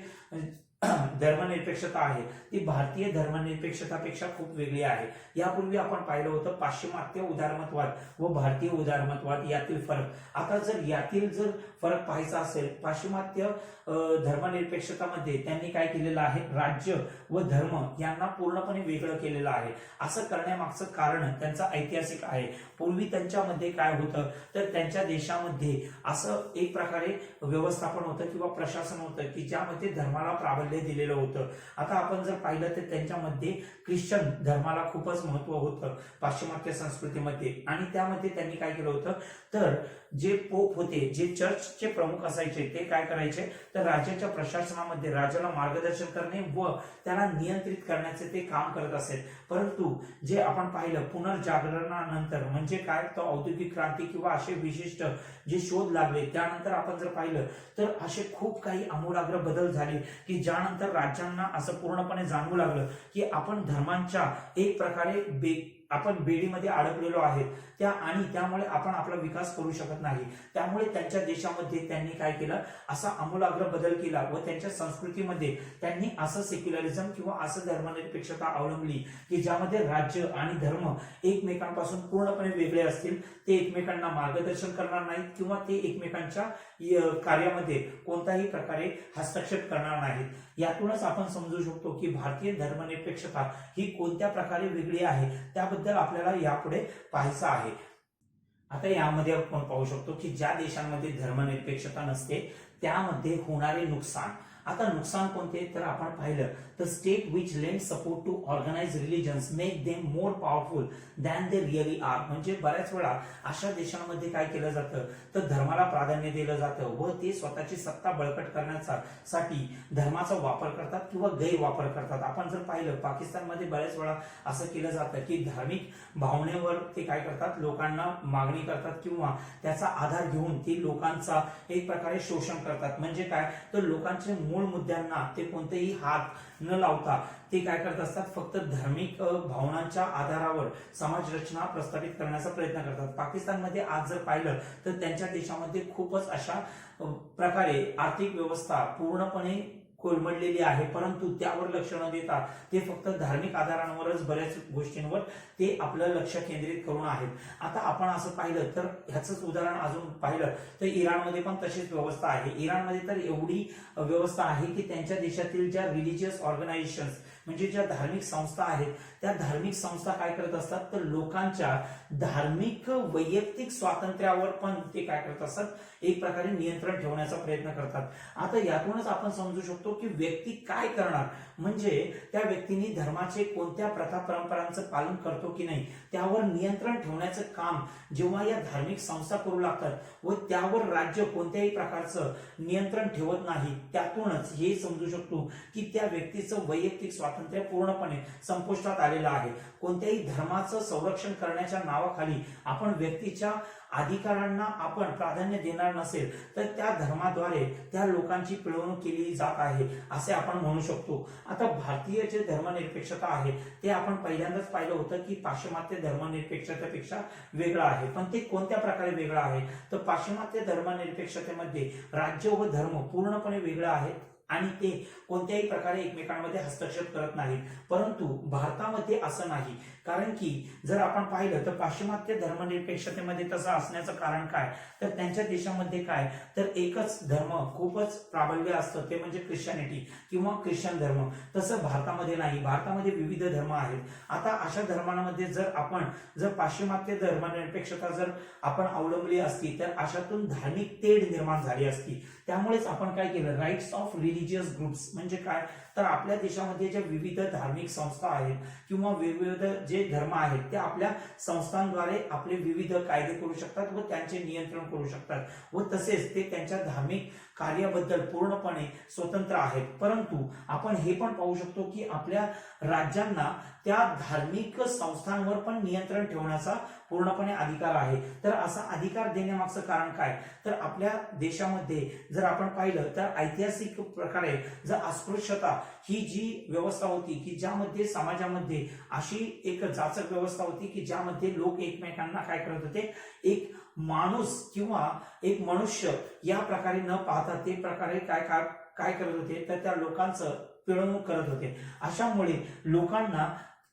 धर्मनिरपेक्षता आहे ती भारतीय धर्मनिरपेक्षतापेक्षा खूप वेगळी आहे. यापूर्वी आपण पाहिलं होतं पाश्चिमात्य उदारमतवाद व भारतीय उदारमतवाद यातील फरक. आता जर यातील जर फरक पाहायचा असेल पाश्चिमात्य धर्मनिरपेक्षतामध्ये त्यांनी काय केलेलं आहे राज्य व धर्म यांना पूर्णपणे वेगळं केलेलं आहे. असं करण्यामागचं कारण त्यांचं ऐतिहासिक आहे. पूर्वी त्यांच्यामध्ये काय होतं तर त्यांच्या देशामध्ये असं एक प्रकारे व्यवस्थापन होतं किंवा प्रशासन होतं की ज्यामध्ये धर्माला प्राबल्य दिलेलं होतं. आता आपण जर पाहिलं तर त्यांच्यामध्ये ख्रिश्चन धर्माला खूपच महत्व होतं पाश्चिमात्य संस्कृतीमध्ये आणि त्यामध्ये त्यांनी काय केलं होतं तर जे पोप होते जे चर्चचे प्रमुख असायचे ते काय करायचे तर राज्याच्या प्रशासनामध्ये राज्याला मार्गदर्शन करणे व त्याला नियंत्रित करण्याचे ते काम करत असेल. परंतु जे आपण पाहिलं पुनर्जागरणानंतर म्हणजे काय तर औद्योगिक क्रांती किंवा असे विशिष्ट जे शोध लागले त्यानंतर आपण जर पाहिलं तर असे खूप काही आमूलाग्र बदल झाले की ज्यानंतर राज्यांना असं पूर्णपणे जाणवू लागलं की आपण धर्मांच्या एक प्रकारे आपण बेडीमध्ये अडकलेलो आहेत त्या आणि त्यामुळे आपण आपला विकास करू शकत नाही. त्यामुळे त्यांच्या देशामध्ये त्यांनी काय केलं असा आमूलाग्र बदल केला व त्यांच्या संस्कृतीमध्ये त्यांनी असं सेक्युलरिझम किंवा असं धर्मनिरपेक्षता अवलंबली की ज्यामध्ये राज्य आणि धर्म एकमेकांपासून पूर्णपणे वेगळे असतील. ते एकमेकांना मार्गदर्शन करणार नाहीत किंवा ते एकमेकांच्या कार्यामध्ये कोणत्याही प्रकारे हस्तक्षेप करणार नाहीत. यातूनच आपण समजू शकतो की भारतीय धर्मनिरपेक्षता ही कोणत्या प्रकारे वेगळी आहे त्याबद्दल आपल्याला यापुढे पाहायचं आहे. आता यामध्ये आपण पाहू शकतो की ज्या देशांमध्ये धर्मनिरपेक्षता नसते त्यामध्ये होणारे नुकसान. आता नुकसान कोणते तर आपण पाहिलं तर state which lend support to organise religions make them more powerful than they really are. म्हणजे बऱ्याच वेळा अशा देशांमध्ये काय केलं जातं तर धर्माला प्राधान्य दिलं जातं व ते स्वतःची सत्ता बळकट करण्यासाठी धर्माचा वापर करतात किंवा गैरवापर करतात. आपण जर पाहिलं पाकिस्तानमध्ये बऱ्याच वेळा असं केलं जातं की धार्मिक भावनेवर ते काय करतात लोकांना मागणी करतात किंवा त्याचा आधार घेऊन ते लोकांचा एक प्रकारे शोषण करतात. म्हणजे काय तर लोकांचे मूळ मुद्द्यांना ते कोणतेही हात न लावता ते काय करत असतात, फक्त धार्मिक भावनांच्या आधारावर समाज रचना प्रस्थापित करण्याचा प्रयत्न करतात. पाकिस्तानमध्ये आज जर पाहिलं तर त्यांच्या देशामध्ये खूपच अशा प्रकारे आर्थिक व्यवस्था पूर्णपणे कोलमडलेली आहे, परंतु त्यावर लक्ष न देता ते फक्त धार्मिक आधारांवरच बऱ्याच गोष्टींवर ते आपलं लक्ष केंद्रित करून आहेत. आता आपण असं पाहिलं तर ह्याचंच उदाहरण अजून पाहिलं तर इराणमध्ये पण तशीच व्यवस्था आहे. इराणमध्ये तर एवढी व्यवस्था आहे की त्यांच्या देशातील ज्या रिलिजियस ऑर्गनायझेशन्स म्हणजे ज्या धार्मिक संस्था आहेत त्या धार्मिक संस्था काय करत असतात, तर लोकांच्या धार्मिक वैयक्तिक स्वातंत्र्यावर पण ते काय करत असतात, एक प्रकारे नियंत्रण ठेवण्याचा प्रयत्न करतात. आता यातूनच आपण समजू शकतो की व्यक्ती काय करणार, म्हणजे त्या व्यक्तीने धर्माचे कोणत्या प्रथा परंपरांचं पालन करतो की नाही त्यावर नियंत्रण ठेवण्याचं काम जेव्हा या धार्मिक संस्था करू लागतात व त्यावर राज्य कोणत्याही प्रकारचं नियंत्रण ठेवत नाही, त्यातूनच हे समजू शकतो की त्या व्यक्तीचं वैयक्तिक स्वातंत्र्य पूर्णपणे संपुष्टात आलेलं आहे. कोणत्याही धर्माचं संरक्षण करण्याच्या नावाखाली आपण व्यक्तीच्या अधिकारांना आपण प्राधान्य देणार नसेल तर त्या धर्माद्वारे त्या लोकांची पिळवणूक केली जात आहे असे आपण म्हणू शकतो. आता भारतीय जे धर्मनिरपेक्षता आहे ते आपण पहिल्यांदाच पाहिलं होतं की पाश्चिमात्य धर्मनिरपेक्षतेपेक्षा वेगळं आहे. पण ते कोणत्या प्रकारे वेगळं आहे, तर पाश्चिमात्य धर्मनिरपेक्षतेमध्ये राज्य व धर्म पूर्णपणे वेगळं आहे आणि ते कोणत्याही प्रकारे एकमेकांमध्ये हस्तक्षेप करत नाहीत, परंतु भारतामध्ये असं नाही. कारण की जर आपण पाहिलं तर पाश्चिमात्य धर्मनिरपेक्षतेमध्ये तसं असण्याचं कारण काय, तर त्यांच्या देशामध्ये काय तर एकच धर्म खूपच प्राबल्य असतं ते म्हणजे ख्रिश्चनिटी किंवा ख्रिश्चन धर्म. तसं भारतामध्ये नाही, भारतामध्ये विविध धर्म आहेत. आता अशा धर्मांमध्ये जर पाश्चिमात्य धर्मनिरपेक्षता जर आपण अवलंबली असती तर अशातून धार्मिक तेढ निर्माण झाली असती. त्यामुळेच आपण काय केलं, राईट्स ऑफ रिलिजियस ग्रुप्स म्हणजे काय, तर आपल्या देशामध्ये ज्या विविध धार्मिक संस्था आहेत किंवा विविध जे धर्म आहेत ते आपल्या संस्थांद्वारे आपले विविध कायदे करू शकतात व त्यांचे नियंत्रण करू शकतात व तसेच ते त्यांच्या धार्मिक कार्याबद्दल पूर्णपणे स्वतंत्र आहेत. परंतु आपण हे पण पाहू शकतो की आपल्या राज्यांना त्या धार्मिक संस्थांवर पण नियंत्रण ठेवण्याचा पूर्णपणे अधिकार आहे. तर असा अधिकार देण्यामागचं कारण काय, तर आपल्या देशामध्ये जर आपण पाहिलं तर ऐतिहासिक प्रकारे जर अस्पृश्यता ही जी व्यवस्था होती की ज्यामध्ये समाजामध्ये अशी एक जाचक व्यवस्था होती की ज्यामध्ये लोक एकमेकांना काय करत होते, एक माणूस किंवा एक मनुष्य या प्रकारे न पाहता ते प्रकारे काय करत होते, तर त्या लोकांचं पिळवणूक करत होते. अशामुळे लोकांना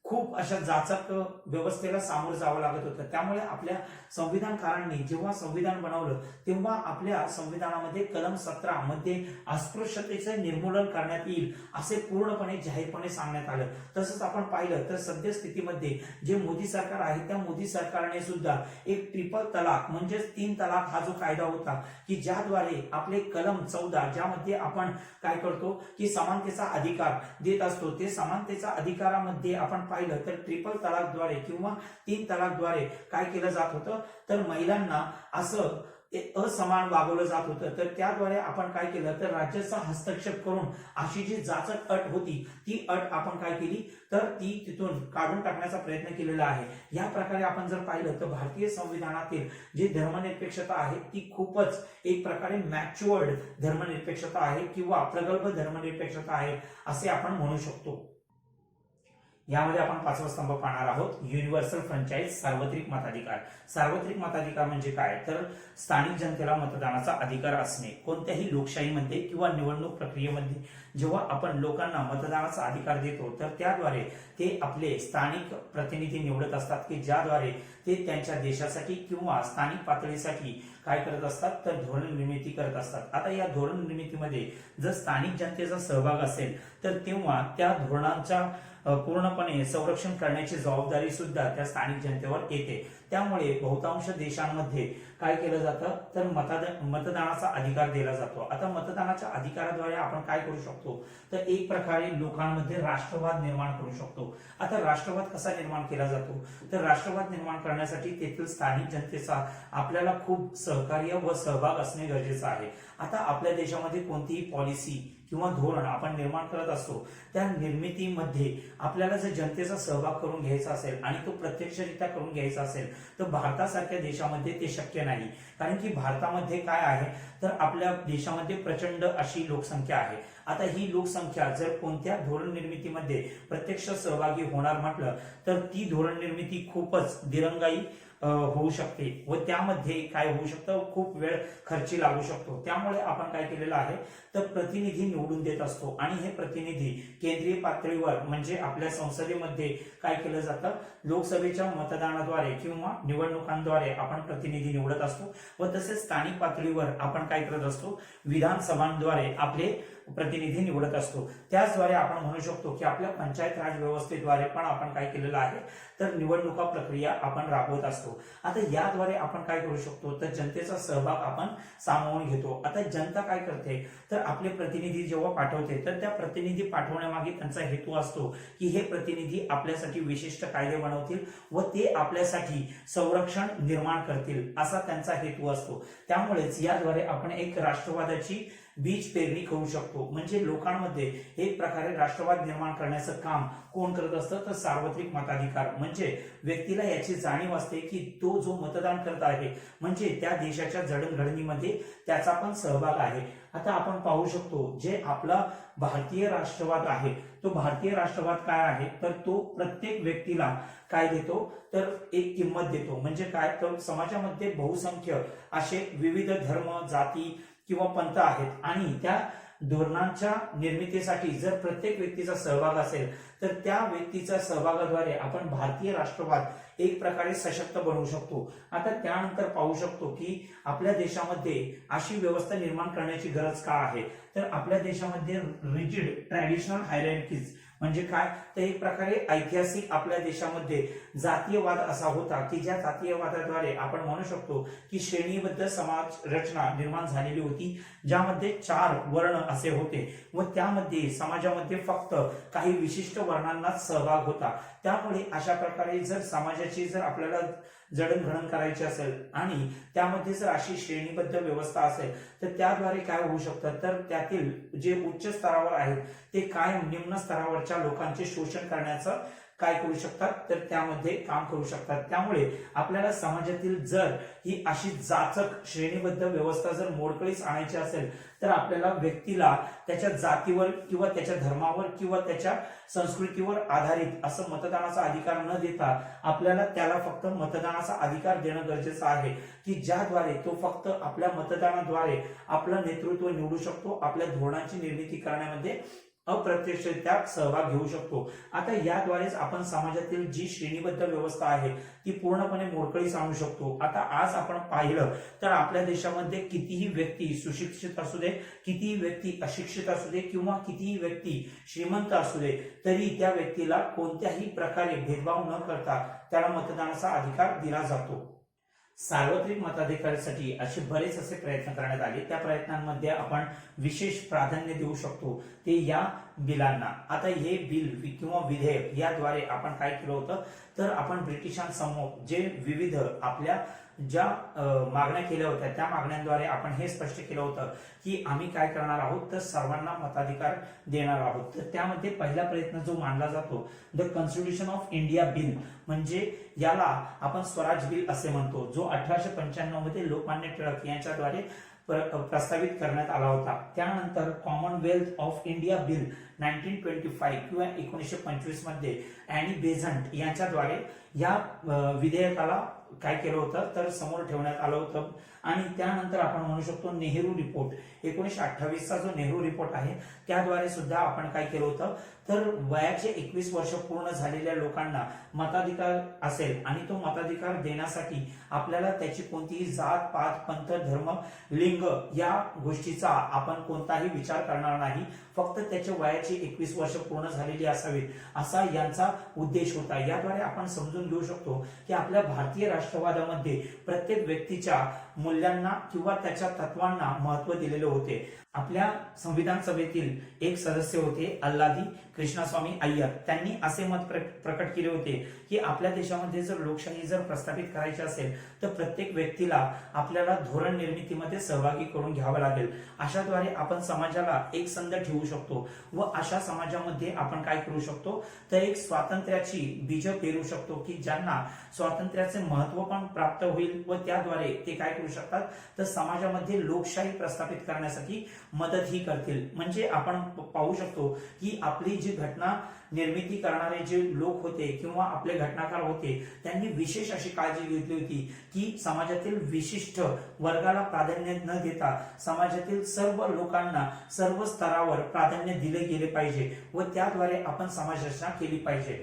खूप अशा जाचक व्यवस्थेला सामोरं जावं लागत होतं. त्यामुळे आपल्या संविधानकारांनी जेव्हा संविधान बनवलं तेव्हा आपल्या संविधानामध्ये कलम 17 मध्ये अस्पृश्यतेचे निर्मूलन करण्यात येईल असे पूर्णपणे जाहीरपणे सांगण्यात आलं. तसंच आपण पाहिलं तर सद्यस्थितीमध्ये जे मोदी सरकार आहे त्या मोदी सरकारने सुद्धा एक ट्रिपल तलाक म्हणजेच 3 तलाक हा जो कायदा होता की ज्याद्वारे आपले कलम 14 ज्यामध्ये आपण काय करतो की समानतेचा अधिकार देत असतो, ते समानतेचा अधिकारामध्ये आपण पाहिलं तर ट्रिपल तलाकद्वारे किंवा 3 तलाकद्वारे काय केलं जात होतं, तर महिलांना असं असमान वागवलं जात होतं. तर त्याद्वारे आपण काय केलं, तर राज्याचा हस्तक्षेप करून अशी जी जाचक अट होती ती अट आपण काय केली, तर ती तिथून काढून टाकण्याचा प्रयत्न केलेला आहे. या प्रकारे आपण जर पाहिलं तर भारतीय संविधानातील जी धर्मनिरपेक्षता आहे ती खूपच एक प्रकारे मॅच्युअर्ड धर्मनिरपेक्षता आहे किंवा प्रगल्भ धर्मनिरपेक्षता आहे असे आपण म्हणू शकतो. यामध्ये आपण 5वा स्तंभ पाहणार आहोत, युनिव्हर्सल फ्रँचाइज सार्वत्रिक मताधिकार. सार्वत्रिक मताधिकार म्हणजे काय, तर स्थानिक जनतेला मतदानाचा अधिकार असणे. कोणत्याही लोकशाहीमध्ये किंवा निवडणूक प्रक्रियेमध्ये जेव्हा आपण लोकांना मतदानाचा अधिकार देतो तर त्याद्वारे ते आपले स्थानिक प्रतिनिधी निवडत असतात की ज्याद्वारे ते त्यांच्या देशासाठी किंवा स्थानिक पातळीसाठी काय करत असतात, तर धोरण निर्मिती करत असतात. आता या धोरण निर्मितीमध्ये जर स्थानिक जनतेचा सहभाग असेल तर तेव्हा त्या धोरणांच्या पूर्णपणे संरक्षण करण्याची जबाबदारी सुद्धा त्या स्थानिक जनतेवर येते. त्यामुळे बहुतांश देशांमध्ये काय केलं जातं, तर मतदानाचा अधिकार दिला जातो. आता मतदानाच्या अधिकाराद्वारे आपण काय करू शकतो, तर एक प्रकारे लोकांमध्ये राष्ट्रवाद निर्माण करू शकतो. आता राष्ट्रवाद कसा निर्माण केला जातो, तर राष्ट्रवाद निर्माण करण्यासाठी तेथील स्थानिक जनतेचा आपल्याला खूप सहकार्य व सहभाग असणे गरजेचं आहे. आता आपल्या देशामध्ये कोणतीही पॉलिसी किंवा धोरण आपण निर्माण करत असतो त्या निर्मितीमध्ये आपल्याला जर जनतेचा सहभाग करून घ्यायचा असेल आणि तो प्रत्यक्षरित्या करून घ्यायचा असेल तर भारतासारख्या देशामध्ये ते शक्य नाही. कारण की भारतामध्ये काय आहे, तर आपल्या देशामध्ये प्रचंड अशी लोकसंख्या आहे आता ही लोकसंख्या जर कोणत्या धोरण निर्मितीमध्ये प्रत्यक्ष सहभागी होणार म्हटलं तर ती धोरण निर्मिती खूपच दिरंगाई होऊ शकते व त्यामध्ये काय होऊ शकतं, खूप वेळ खर्ची लागू शकतो. त्यामुळे आपण काय केलेलं आहे तर प्रतिनिधी निवडून देत असतो आणि हे प्रतिनिधी केंद्रीय पातळीवर म्हणजे आपल्या संसदेमध्ये काय केलं जातं, लोकसभेच्या मतदानाद्वारे किंवा निवडणुकांद्वारे आपण प्रतिनिधी निवडत असतो व तसेच स्थानिक पातळीवर आपण काय करत असतो, विधानसभांद्वारे आपले प्रतिनिधी निवडत असतो. त्याचद्वारे आपण म्हणू शकतो की आपल्या पंचायत राज व्यवस्थेद्वारे पण आपण काय केलेलं आहे तर निवडणुका प्रक्रिया आपण राबवत असतो. आता याद्वारे आपण काय करू शकतो तर जनतेचा सहभाग आपण सामावून घेतो. आता जनता काय करते तर आपले प्रतिनिधी जेव्हा पाठवते तर त्या प्रतिनिधी पाठवण्यामागे त्यांचा हेतू असतो की हे प्रतिनिधी आपल्यासाठी विशिष्ट कायदे बनवतील व ते आपल्यासाठी संरक्षण निर्माण करतील असा त्यांचा हेतू असतो. त्यामुळेच याद्वारे आपण एक राष्ट्रवादाची बीज पेरणी करू शकतो. म्हणजे लोकांमध्ये एक प्रकारे राष्ट्रवाद निर्माण करण्याचं काम कोण करत असतं तर सार्वत्रिक मताधिकार. म्हणजे व्यक्तीला याची जाणीव असते की तो जो मतदान करत आहे म्हणजे त्या देशाच्या जडणघडणीमध्ये त्याचा पण सहभाग आहे. आता आपण पाहू शकतो जे आपला भारतीय राष्ट्रवाद आहे तो भारतीय राष्ट्रवाद काय आहे तर तो प्रत्येक व्यक्तीला काय देतो तर एक किंमत देतो. म्हणजे काय तर समाजामध्ये बहुसंख्य असे विविध धर्म, जाती किंवा पंथ आहेत आणि त्या धोरणांच्या निर्मितीसाठी जर प्रत्येक व्यक्तीचा सहभाग असेल तर त्या व्यक्तीच्या सहभागाद्वारे आपण भारतीय राष्ट्रवाद एक प्रकारे सशक्त बनवू शकतो. आता त्यानंतर पाहू शकतो की आपल्या देशामध्ये अशी व्यवस्था निर्माण करण्याची गरज का आहे तर आपल्या देशामध्ये रिजिड ट्रॅडिशनल हायरार्कीज म्हणजे काय तर एक प्रकारे ऐतिहासिक आपल्या देशामध्ये जातीयवाद असा होता की ज्या जातीयवादाद्वारे आपण म्हणू शकतो की श्रेणीबद्ध समाज रचना निर्माण झालेली होती ज्यामध्ये 4 वर्ण असे होते व त्यामध्ये समाजामध्ये फक्त काही विशिष्ट वर्णांनाच सहभाग होता. त्यामुळे अशा प्रकारे जर समाजाची जर आपल्याला जडणघडण करायची असेल आणि त्यामध्ये जर अशी श्रेणीबद्ध व्यवस्था असेल तर त्याद्वारे काय होऊ शकतं तर त्यातील जे उच्च स्तरावर आहेत ते काय निम्न स्तरावरच्या लोकांचे शोषण करण्याचं काय करू शकतात तर त्यामध्ये काम करू शकतात. त्यामुळे आपल्याला समाजातील जर ही अशी जाचक श्रेणीबद्ध व्यवस्था जर मोडकळीस आणायची असेल तर आपल्याला व्यक्तीला त्याच्या जातीवर किंवा त्याच्या धर्मावर किंवा त्याच्या संस्कृतीवर आधारित असं मतदानाचा अधिकार न देता आपल्याला त्याला फक्त मतदानाचा अधिकार देणं गरजेचं आहे की ज्याद्वारे तो फक्त आपल्या मतदानाद्वारे आपलं नेतृत्व निवडू शकतो, आपल्या धोरणांची निर्मिती करण्यामध्ये अप्रत्यक्षरित्या सहभाग घेऊ शकतो. आता याद्वारेच आपण समाजातील जी श्रेणीबद्ध व्यवस्था आहे ती पूर्णपणे मोडकळीस आणू शकतो. आता आज आपण पाहिलं तर आपल्या देशामध्ये कितीही व्यक्ती सुशिक्षित असू दे, कितीही व्यक्ती अशिक्षित असू दे किंवा कितीही व्यक्ती श्रीमंत असू दे तरी त्या व्यक्तीला कोणत्याही प्रकारे भेदभाव न करता त्याला मतदानाचा अधिकार दिला जातो. सार्वत्रिक मताधिकारासाठी असे बरेच असे प्रयत्न करण्यात आले. त्या प्रयत्नांमध्ये आपण विशेष प्राधान्य देऊ शकतो ते या बिलांना. आता हे बिल किंवा विधेयक याद्वारे आपण काय केलं होतं तर आपण ब्रिटिशांसमोर जे विविध आपल्या ज्या मागण्या केल्या होत्या त्या मागण्यांद्वारे आपण हे स्पष्ट केलं होतं की आम्ही काय करणार आहोत तर सर्वांना मताधिकार देणार आहोत. तर त्यामध्ये पहिला प्रयत्न जो मानला जातो the constitution of India bill म्हणजे याला आपण स्वराज बिल असे म्हणतो, जो 1895 मध्ये लोकमान्य टिळक यांच्याद्वारे प्रस्तावित करण्यात आला होता. त्यानंतर कॉमनवेल्थ ऑफ इंडिया बिल 1925 किंवा 1925 मध्ये ॲनी बेझंट यांच्याद्वारे या विधेयकाला काय केलं होतं तर समोर ठेवण्यात आलं होतं. आणि त्यानंतर आपण म्हणू शकतो नेहरू रिपोर्ट 1928 चा जो नेहरू रिपोर्ट आहे त्याद्वारे सुद्धा आपण काय केलं होतं तर वयाचे 21 वर्ष पूर्ण झालेल्या लोकांना मताधिकार असेल आणि तो मताधिकार देण्यासाठी आपल्याला त्याची कोणतीही जात, पात, पंथ, धर्म, लिंग या गोष्टीचा आपण कोणताही विचार करणार नाही, फक्त त्याच्या वयाची 21 वर्ष पूर्ण झालेली असावीत असा यांचा उद्देश होता. याद्वारे आपण समजून घेऊ शकतो की आपल्या भारतीय राष्ट्रवादामध्ये प्रत्येक व्यक्तीच्या मूल्यांना किंवा त्याच्या तत्वांना महत्त्व दिलेले होते. आपल्या संविधान सभेतील एक सदस्य होते अल्लादी कृष्णस्वामी अय्यर. त्यांनी असे मत प्रकट केले होते की आपल्या देशामध्ये जर लोकशाही जर प्रस्थापित करायची असेल तर प्रत्येक व्यक्तीला आपल्याला धोरण निर्मितीमध्ये सहभागी करून घ्यावं लागेल. अशाद्वारे आपण समाजाला एक संध ठेवू शकतो व अशा समाजामध्ये आपण काय करू शकतो तर एक स्वातंत्र्याची बीज पेरू शकतो की ज्यांना स्वातंत्र्याचे महत्त्व पण प्राप्त होईल व त्याद्वारे ते काय करू शकतात तर समाजामध्ये लोकशाही प्रस्थापित करण्यासाठी मदतही करतील. म्हणजे आपण पाहू शकतो की आपली जी घटना निर्मिती करणारे जे लोक होते किंवा आपले घटनाकार होते त्यांनी विशेष अशी काळजी घेतली होती की समाजातील विशिष्ट वर्गाला प्राधान्य न देता समाजातील सर्व लोकांना सर्व स्तरावर प्राधान्य दिले गेले पाहिजे व त्याद्वारे आपण समाजरचना केली पाहिजे.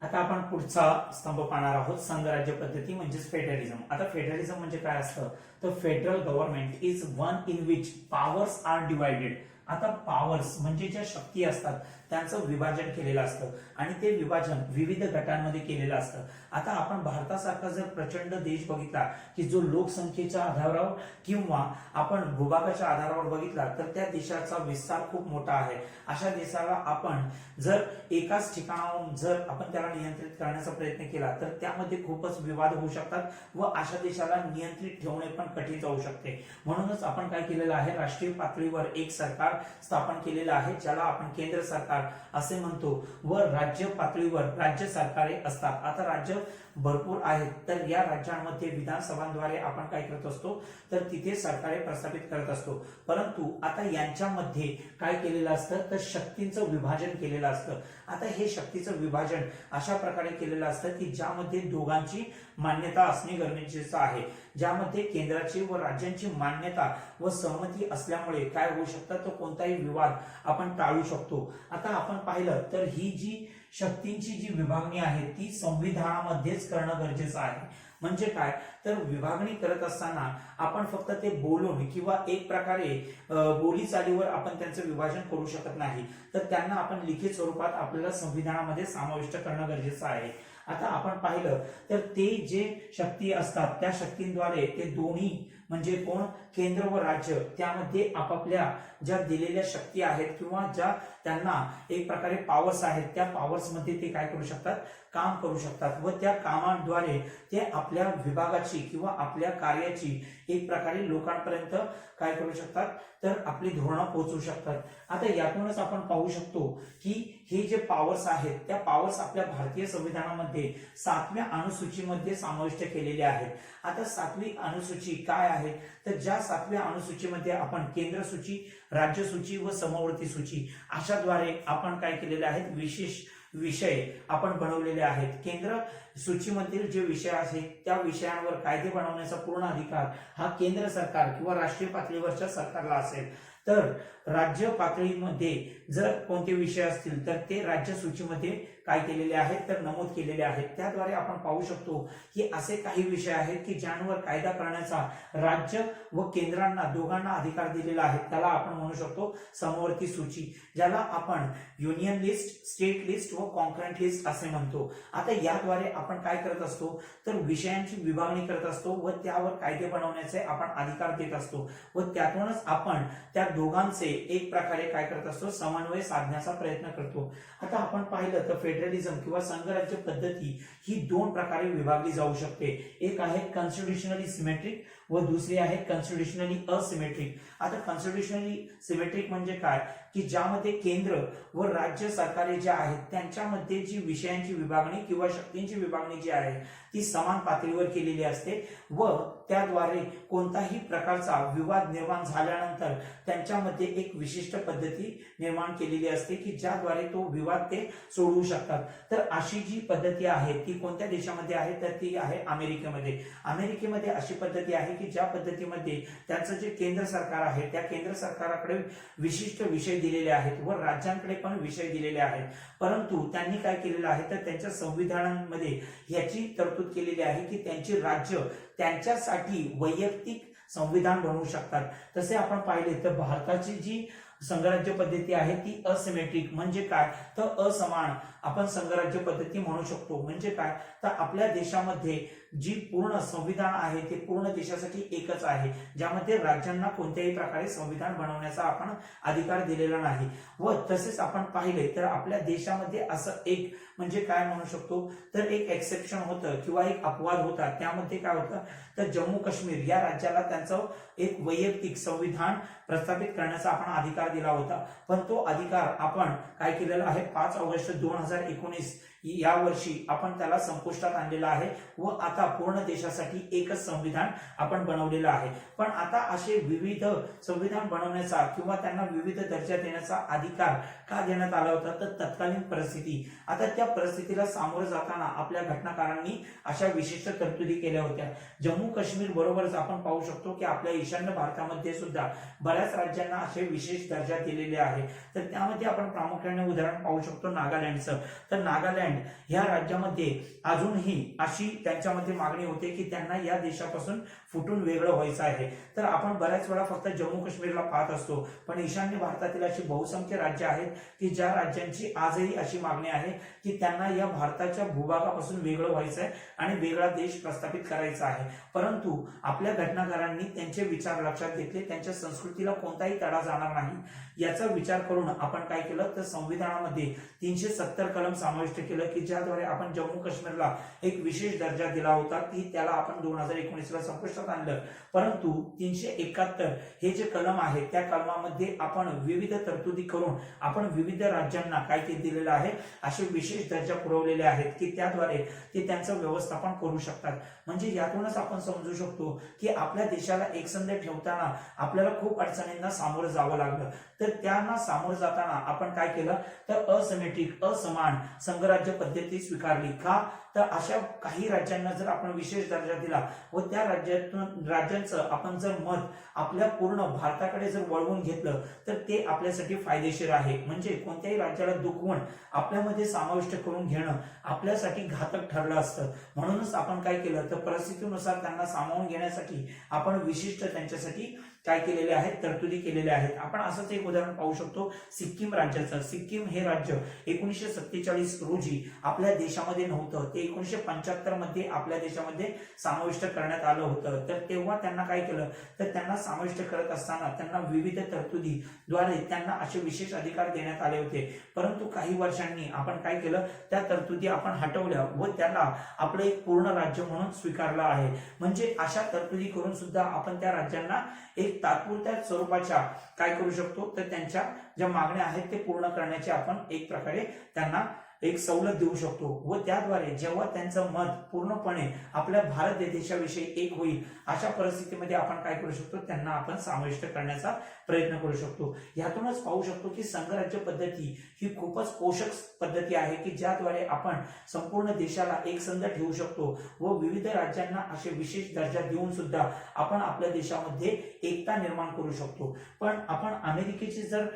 आता आपण पुढचा स्तंभ पाहणार आहोत, संघराज्य पद्धती म्हणजेच फेडरलिझम. आता फेडरलिझम म्हणजे काय असतं तर federal government is one in which powers are divided. आता पॉवर्स म्हणजे ज्या शक्ती असतात त्यांचं विभाजन केलेलं असतं आणि ते विभाजन विविध गटांमध्ये केलेलं असतं. आता आपण भारतासारखा जर प्रचंड देश बघितला की जो लोकसंख्येच्या आधारावर किंवा आपण भूभागाच्या आधारावर बघितला तर त्या देशाचा विस्तार खूप मोठा आहे. अशा देशाला आपण जर एकाच ठिकाणाहून जर आपण त्याला नियंत्रित करण्याचा प्रयत्न केला तर त्यामध्ये खूपच विवाद होऊ शकतात व अशा देशाला नियंत्रित ठेवणे पण कठीण जाऊ शकते. म्हणूनच आपण काय केलेलं आहे, राष्ट्रीय पातळीवर एक सरकार स्थापन केलेलं आहे ज्याला आपण केंद्र सरकार असे म्हणतो व राज्य पातळीवर राज्य सरकारे असतात. आता राज्य भरपूर आहेत तर या राज्यांमध्ये विधानसभांद्वारे आपण काय करत असतो तर तिथे सरकारे प्रस्थापित करत असतो. परंतु आता यांच्यामध्ये काय केलेलं असतं तर शक्तींचं विभाजन केलेलं असतं. आता हे शक्तीचं विभाजन अशा प्रकारे केलेलं असतं की ज्यामध्ये दोघांची मान्यता असणे गरजेचं आहे, ज्यामध्ये केंद्राची व राज्यांची मान्यता व सहमती असल्यामुळे काय होऊ शकतं तर कोणताही विवाद आपण टाळू शकतो. आता आपण पाहिलं तर ही जी शक्तींची जी विभागणी आहे ती संविधानामध्येच करणं गरजेचं आहे. म्हणजे काय तर विभागणी करत असताना आपण फक्त ते बोलून किंवा एक प्रकारे बोलीचालीवर आपण त्यांचं विभाजन करू शकत नाही, तर त्यांना आपण लिखित स्वरूपात आपल्याला संविधानामध्ये समाविष्ट करणं गरजेचं आहे. आता आपण पाहिलं तर ते जे शक्ती असतात त्या शक्तींद्वारे ते दोन्ही म्हणजे कोण केंद्र व राज्य त्यामध्ये आपापल्या ज्या दिलेल्या शक्ती आहेत किंवा ज्या त्यांना एक प्रकारे पॉवर्स आहेत त्या पॉवर्स मध्ये ते काय करू शकतात काम करू शकतात व त्या कामाद्वारे ते आपल्या विभागाची किंवा आपल्या कार्याची एक प्रकारे लोकांपर्यंत काय करू शकतात तर आपली धोरणं पोहोचवू शकतात. आता यातूनच आपण पाहू शकतो की हे जे पॉवर्स आहेत त्या पॉवर्स आपल्या भारतीय संविधानामध्ये 7व्या अनुसूचीमध्ये समाविष्ट केलेले आहेत. आता 7वी अनुसूची काय आहे तर ज्या 7व्या अनुसूचीमध्ये आपण केंद्र सूची, राज्य सूची व समवर्ती सूची अशाद्वारे आपण काय केलेले आहेत विशेष विषय आपण बनवलेले आहेत. केंद्र सूचीमधील जे विषय आहेत त्या विषयांवर कायदे बनवण्याचा पूर्ण अधिकार हा केंद्र सरकार किंवा राष्ट्रीय पातळीवरच्या सरकारला असेल, तर राज्य पातळीमध्ये जर कोणते विषय असतील तर ते राज्य सूचीमध्ये काय केलेले आहेत तर नमूद केलेले आहेत. त्याद्वारे आपण पाहू शकतो की असे काही विषय आहेत की ज्यांवर कायदा करण्याचा राज्य व केंद्रांना दोघांना अधिकार दिलेला आहे, त्याला आपण म्हणू शकतो समवर्ती सूची, ज्याला आपण युनियन लिस्ट, स्टेट लिस्ट व कॉन्करंट लिस्ट असे म्हणतो. आता याद्वारे आपण काय करत असतो तर विषयांची विभागणी करत असतो व त्यावर कायदे बनवण्याचे आपण अधिकार देत असतो व त्यातूनच आपण त्या दोघांचे एक प्रकारे काय करत असतो समन्वय साधण्याचा प्रयत्न करतो. आता आपण पाहिलं तर फेडरलिझम किंवा संघराज्य पद्धती ही दोन प्रकारे विभागली जाऊ शकते. एक आहे कॉन्स्टिट्यूशनली सिमेट्रिक व दुसरी आहे कॉन्स्टिट्यूशनली असिमेट्रिक. आता कॉन्स्टिट्यूशनली सिमेट्रिक म्हणजे काय की ज्यामध्ये केंद्र व राज्य सरकारे जे आहेत त्यांच्यामध्ये जी विषयांची विभागणी किंवा शक्तींची विभागणी जी आहे ती समान पातळीवर केलेली असते व त्याद्वारे कोणताही प्रकारचा विवाद निर्माण झाल्यानंतर त्यांच्यामध्ये एक विशिष्ट पद्धती निर्माण केलेली असते की ज्याद्वारे तो विवाद ते सोडवू शकतात. तर अशी जी पद्धती आहे ती कोणत्या देशामध्ये आहे तर ती आहे अमेरिकेमध्ये. अमेरिकेमध्ये अशी पद्धती आहे की ज्या पद्धतीमध्ये त्यांचं जे केंद्र सरकार आहे त्या केंद्र सरकाराकडे विशिष्ट विषय दिलेले आहेत व राज्यांकडे पण विषय दिलेले आहेत, परंतु त्यांनी काय केलेलं आहे तर त्यांच्या संविधानामध्ये याची तरतूद केलेली आहे की त्यांची राज्य त्यांच्यासाठी वैयक्तिक संविधान बनवू शकतात. तसे आपण पाहिले तर भारताची जी संघराज्य पद्धती आहे ती असिमेट्रिक म्हणजे काय तर असमान आपण संघराज्य पद्धती म्हणू शकतो. म्हणजे काय तर आपल्या देशामध्ये जी पूर्ण संविधान आहे ते पूर्ण देशासाठी एकच आहे, ज्यामध्ये राज्यांना कोणत्याही प्रकारे संविधान बनवण्याचा आपण अधिकार दिलेला नाही. व तसेच आपण पाहिले तर आपल्या देशामध्ये असं एक म्हणजे काय म्हणू शकतो तर एक एक्सेप्शन होतं किंवा एक अपवाद होता. त्यामध्ये काय होतं तर जम्मू काश्मीर या राज्याला त्यांचं एक वैयक्तिक संविधान प्रस्थापित करण्याचा आपण अधिकार दिला होता, पण तो अधिकार आपण काय केलेला आहे 5 ऑगस्ट 2019 यावर्षी आपण त्याला संपुष्टात आणलेलं आहे व आता पूर्ण देशासाठी एकच संविधान आपण बनवलेलं आहे। पण आता असे विविध संविधान बनवण्याचा किंवा त्यांना विविध दर्जा देण्याचा अधिकार का देण्यात आला होता, तर तत्कालीन परिस्थिती, आता त्या परिस्थितीला सामोरं जाताना आपल्या घटनाकारांनी अशा विशिष्ट तरतुदी केल्या होत्या। जम्मू काश्मीर बरोबरच आपण पाहू शकतो की आपल्या ईशान्य भारतामध्ये सुद्धा बऱ्याच राज्यांना असे विशेष दर्जा दिलेले आहे। तर त्यामध्ये आपण प्रामुख्याने उदाहरण पाहू शकतो नागालँडचं। तर नागालँड ह्या राज्यामध्ये अजूनही अशी त्यांच्यामध्ये मागणी होते की त्यांना या देशापासून फुटून वेगळं व्हायचं आहे। तर आपण बऱ्याच वेळा फक्त जम्मू काश्मीरला पाहत असतो, पण ईशान्य भारतातील अशी बहुसंख्य राज्य आहेत की ज्या राज्यांची आजही अशी मागणी आहे की त्यांना या भारताच्या भूभागापासून वेगळं व्हायचं आहे आणि वेगळा देश प्रस्थापित करायचा आहे। परंतु आपल्या घटनाकारांनी त्यांचे विचार लक्षात घेतले, त्यांच्या संस्कृतीला कोणताही तडा जाणार नाही याचा विचार करून आपण काय केलं, तर संविधानामध्ये 370 कलम समाविष्ट केलं की ज्याद्वारे आपण जम्मू काश्मीरला एक विशेष दर्जा दिला होता की त्याला आपण 2019 ला संपुष्टात आणलं। परंतु 371 हे जे कलम आहे त्या कलमामध्ये आपण विविध तरतुदी करून आपण विविध राज्यांना काय ते दिलेलं आहे, असे विशेष दर्जा पुरवलेले आहेत की त्याद्वारे ते त्यांचं व्यवस्थापन करू शकतात। म्हणजे यातूनच आपण समजू शकतो की आपल्या देशाला एकसंध ठेवताना आपल्याला खूप अडचणींना सामोरं जावं लागलं। तर त्यांना सामोरं जाताना आपण काय केलं, तर असमेटिक असमान संघराज्य पद्धती स्वीकारली का, तर अशा काही राज्यांना जर आपण विशेष दर्जा दिला व त्या राज्यांचं आपण जर मत आपल्या पूर्ण भारताकडे जर वळवून घेतलं तर ते आपल्यासाठी फायदेशीर आहे। म्हणजे कोणत्याही राज्याला दुखवून आपल्यामध्ये समाविष्ट करून घेणं आपल्यासाठी घातक ठरलं असतं। म्हणूनच आपण काय केलं, तर परिस्थितीनुसार त्यांना सामावून घेण्यासाठी आपण विशिष्ट त्यांच्यासाठी काय केलेले आहेत, तरतुदी केलेल्या आहेत। आपण असंच एक उदाहरण पाहू शकतो सिक्कीम राज्याचं। सिक्कीम हे राज्य 1947 रोजी आपल्या देशामध्ये नव्हतं, ते 1975 मध्ये आपल्या देशामध्ये समाविष्ट करण्यात आलं होतं। तर तेव्हा त्यांना काय केलं, तर त्यांना समाविष्ट करत असताना त्यांना विविध तरतुदीद्वारे त्यांना असे विशेष अधिकार देण्यात आले होते। परंतु काही वर्षांनी आपण काय केलं, त्या तरतुदी आपण हटवल्या व त्याला आपलं एक पूर्ण राज्य म्हणून स्वीकारलं आहे। म्हणजे अशा तरतुदी करून सुद्धा आपण त्या राज्यांना एक तात्पुरत्या स्वरूपाच्या काय करू शकतो, तर त्यांच्या ज्या मागण्या आहेत ते पूर्ण करण्याची आपण एक प्रकारे त्यांना एक सवलत देऊ शकतो व त्याद्वारे जेव्हा त्यांचं मत पूर्णपणे आपल्या भारत देशाविषयी एक होईल अशा परिस्थितीमध्ये आपण काय करू शकतो, त्यांना आपण समाविष्ट करण्याचा प्रयत्न करू शकतो। यातूनच पाहू शकतो की संघराज्य पद्धती ही खूपच पोषक पद्धती आहे की ज्याद्वारे आपण संपूर्ण देशाला एकसंध ठेवू शकतो व विविध राज्यांना असे विशेष दर्जा देऊन सुद्धा आपण आपल्या देशामध्ये एकता निर्माण करू शकतो। पण आपण अमेरिकेची जर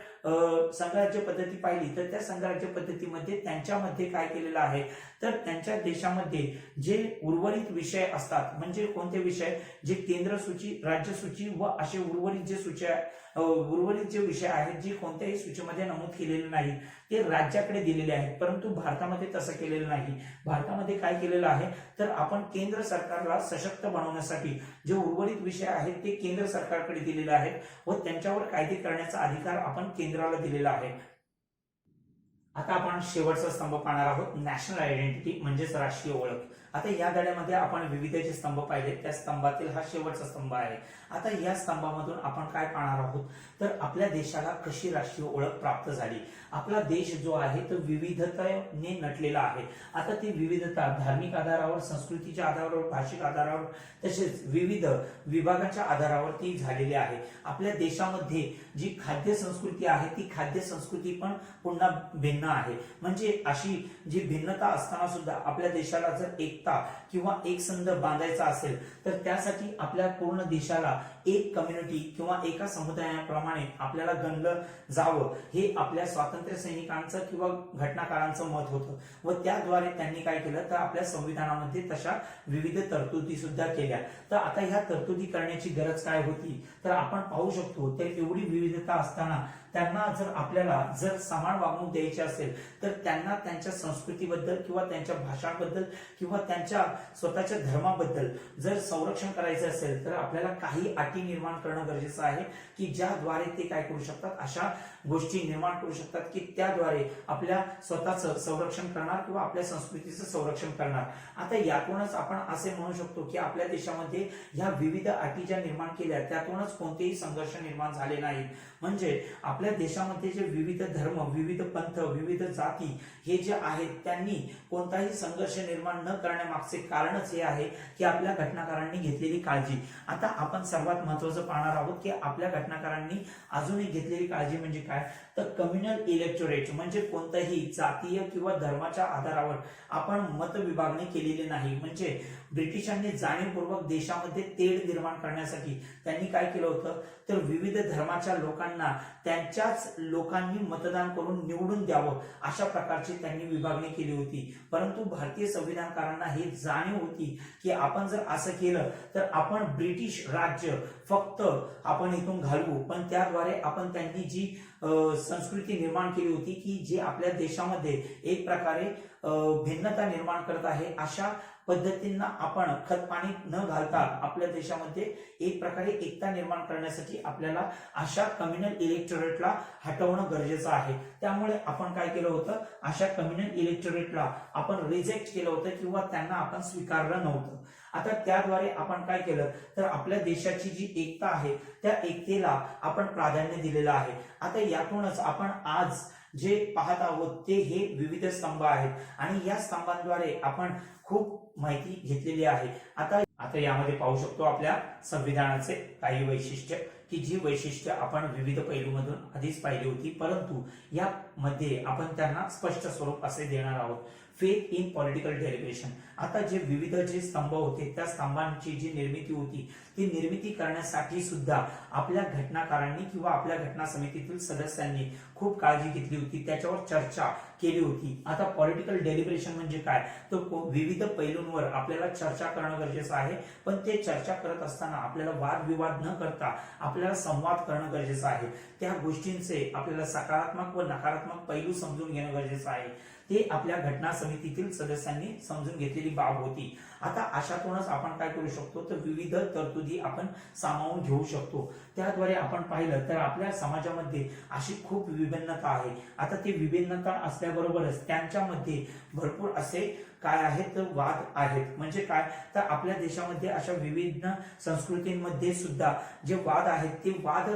संघराज्य पद्धती पाहिली तर त्या संघराज्य पद्धतीमध्ये त्यांच्यामध्ये काय केलेलं आहे, तर त्यांच्या देशामध्ये जे उर्वरित विषय असतात, म्हणजे कोणते विषय, जे केंद्र सूची, राज्य सूची व असे उर्वरित जे विषय आहेत जे कोणत्याही सूचीमध्ये नमूद केलेले नाही ते राज्याकडे दिलेले आहेत। परंतु भारतामध्ये तसं केलेलं नाही। भारतामध्ये काय केलेलं आहे, तर आपण केंद्र सरकारला सशक्त बनवण्यासाठी जे उर्वरित विषय आहेत ते केंद्र सरकारकडे दिलेले आहेत व त्यांच्यावर कायदे करण्याचा अधिकार आपण केंद्राला दिलेला आहे। आता आपण शेवटचा स्तंभ पाहणार आहोत, नॅशनल आयडेंटिटी म्हणजेच राष्ट्रीय ओळख। आता या धड्यामध्ये आपण विविध जे स्तंभ पाहिले त्या स्तंभातील हा शेवटचा स्तंभ आहे। आता या स्तंभामधून आपण काय पाहणार आहोत, तर आपल्या देशाला कशी राष्ट्रीय ओळख प्राप्त झाली। आपला देश जो आहे तो विविधतेने नटलेला आहे। आता ती विविधता धार्मिक आधारावर, संस्कृतीच्या आधारावर, भाषिक आधारावर तसेच विविध विभागाच्या आधारावर ती झालेली आहे। आपल्या देशामध्ये जी खाद्य संस्कृती आहे ती खाद्य संस्कृती पण पुन्हा भिन्न आहे। म्हणजे अशी जी भिन्नता असताना सुद्धा आपल्या देशाला जर एकता किंवा एक संघ बांधायचा असेल तर त्यासाठी आपल्या पूर्ण देशाला एक कम्युनिटी किंवा एका समुदायाप्रमाणे आपल्याला गणलं जावं हे आपल्या स्वातंत्र्य सैनिकांचं किंवा घटनाकारांचं मत होतं व त्याद्वारे त्यांनी काय केलं, तर आपल्या संविधानामध्ये तशा विविध तरतुदी सुद्धा केल्या। तर आता ह्या तरतुदी करण्याची गरज काय होती, तर आपण पाहू शकतो तर एवढी विविधता असताना त्यांना जर आपल्याला जर समान वागणूक द्यायची असेल तर त्यांना त्यांच्या संस्कृतीबद्दल किंवा त्यांच्या भाषांबद्दल किंवा त्यांच्या स्वतःच्या धर्माबद्दल जर संरक्षण करायचं असेल तर आपल्याला काही अटी निर्माण करणं गरजेचं आहे की ज्याद्वारे ते काय करू शकतात, अशा गोष्टी निर्माण करू शकतात की त्याद्वारे आपल्या स्वतःचं संरक्षण करणार किंवा आपल्या संस्कृतीचं संरक्षण करणार. आता यातूनच आपण असे म्हणू शकतो की आपल्या देशामध्ये ह्या विविध अटी ज्या निर्माण केल्या त्यातूनच कोणतेही संघर्ष निर्माण झाले नाहीत. म्हणजे आपल्या देशामध्ये जे विविध धर्म, विविध पंथ, विविध जाती हे जे आहेत त्यांनी कोणताही संघर्ष निर्माण न करण्यामागचे कारणच हे आहे की आपल्या घटनाकारांनी घेतलेली काळजी. आता आपण सर्वात महत्त्वाचं पाहणार आहोत की आपल्या घटनाकारांनी अजून एक घेतलेली काळजी म्हणजे काय, तर कम्युनल इलेक्टोरेट, म्हणजे कोणताही जातीय किंवा धर्माच्या आधारावर आपण मत विभागणी केलेली नाही. म्हणजे ब्रिटिशांनी जाणीवपूर्वक देशामध्ये तेढ निर्माण करण्यासाठी त्यांनी काय केलं होतं, तर विविध धर्माच्या लोकांना त्यांच्याच लोकांनी मतदान करून निवडून द्यावं अशा प्रकारची त्यांनी विभागणी केली होती. परंतु भारतीय संविधानकारांना ही जाणीव होती की आपण जर असं केलं तर आपण ब्रिटिश राज्य फक्त आपण इथून घालवू, पण त्याद्वारे आपण त्यांनी जी संस्कृती निर्माण केली होती की जे आपल्या देशामध्ये एक प्रकारे भिन्नता निर्माण करत आहे, अशा पद्धतींना आपण खतपाणी न घालता आपल्या देशामध्ये एक प्रकारे एकता निर्माण करण्यासाठी आपल्याला अशा कम्युनल इलेक्टोरेटला हटवणं गरजेचं आहे. त्यामुळे आपण काय केलं होतं, अशा कम्युनल इलेक्टोरेटला आपण रिजेक्ट केलं होतं किंवा त्यांना आपण स्वीकारलं नव्हतं. आता त्याद्वारे आपण काय केलं, तर आपल्या देशाची जी एकता आहे त्या एकतेला आपण प्राधान्य दिलेलं आहे. आता यातूनच आपण आज जे पाहत आहोत ते हे विविध स्तंभ आहेत आणि या स्तंभांद्वारे आपण खूप माहिती घेतलेली आहे. आता यामध्ये पाहू शकतो आपल्या संविधानाचे काही वैशिष्ट्य की जी वैशिष्ट्य आपण विविध पैलूमधून आधीच पाहिली होती, परंतु यामध्ये आपण त्यांना स्पष्ट स्वरूप असे देणार आहोत. Faith in political deliberation. आता जे विविध जे स्तंभ होते त्या स्तंभांची जी निर्मिती होती ती निर्मिती करण्यासाठी सुद्धा आपल्या घटनाकारांनी किंवा आपल्या घटना समितीतील सदस्यांनी खूप काळजी घेतली होती, त्याच्यावर चर्चा केली होती. आता पॉलिटिकल डेलिब्रेशन म्हणजे काय, तर विविध पैलूंवर आपल्याला चर्चा करणं गरजेचं आहे, पण ते चर्चा करत असताना आपल्याला वादविवाद न करता आपल्याला संवाद करणं गरजेचं आहे. त्या गोष्टींचे आपल्याला सकारात्मक व नकारात्मक पैलू समजून घेणं गरजेचं आहे. ते आपल्या घटना समितीतील सदस्यांनी समजून घेतलेली बाब होती. आता अशातूनच आपण काय करू शकतो, तर विविध तरतुदी आपण सामावून घेऊ शकतो. त्याद्वारे आपण पाहिलं तर आपल्या समाजामध्ये अशी खूप विभिन्नता आहे. आता ती विभिन्नता असल्याबरोबरच त्यांच्यामध्ये भरपूर असे काय आहेत, वाद आहेत. म्हणजे काय, तर आपल्या देशामध्ये अशा विविध संस्कृतींमध्ये सुद्धा जे वाद आहेत ते वाद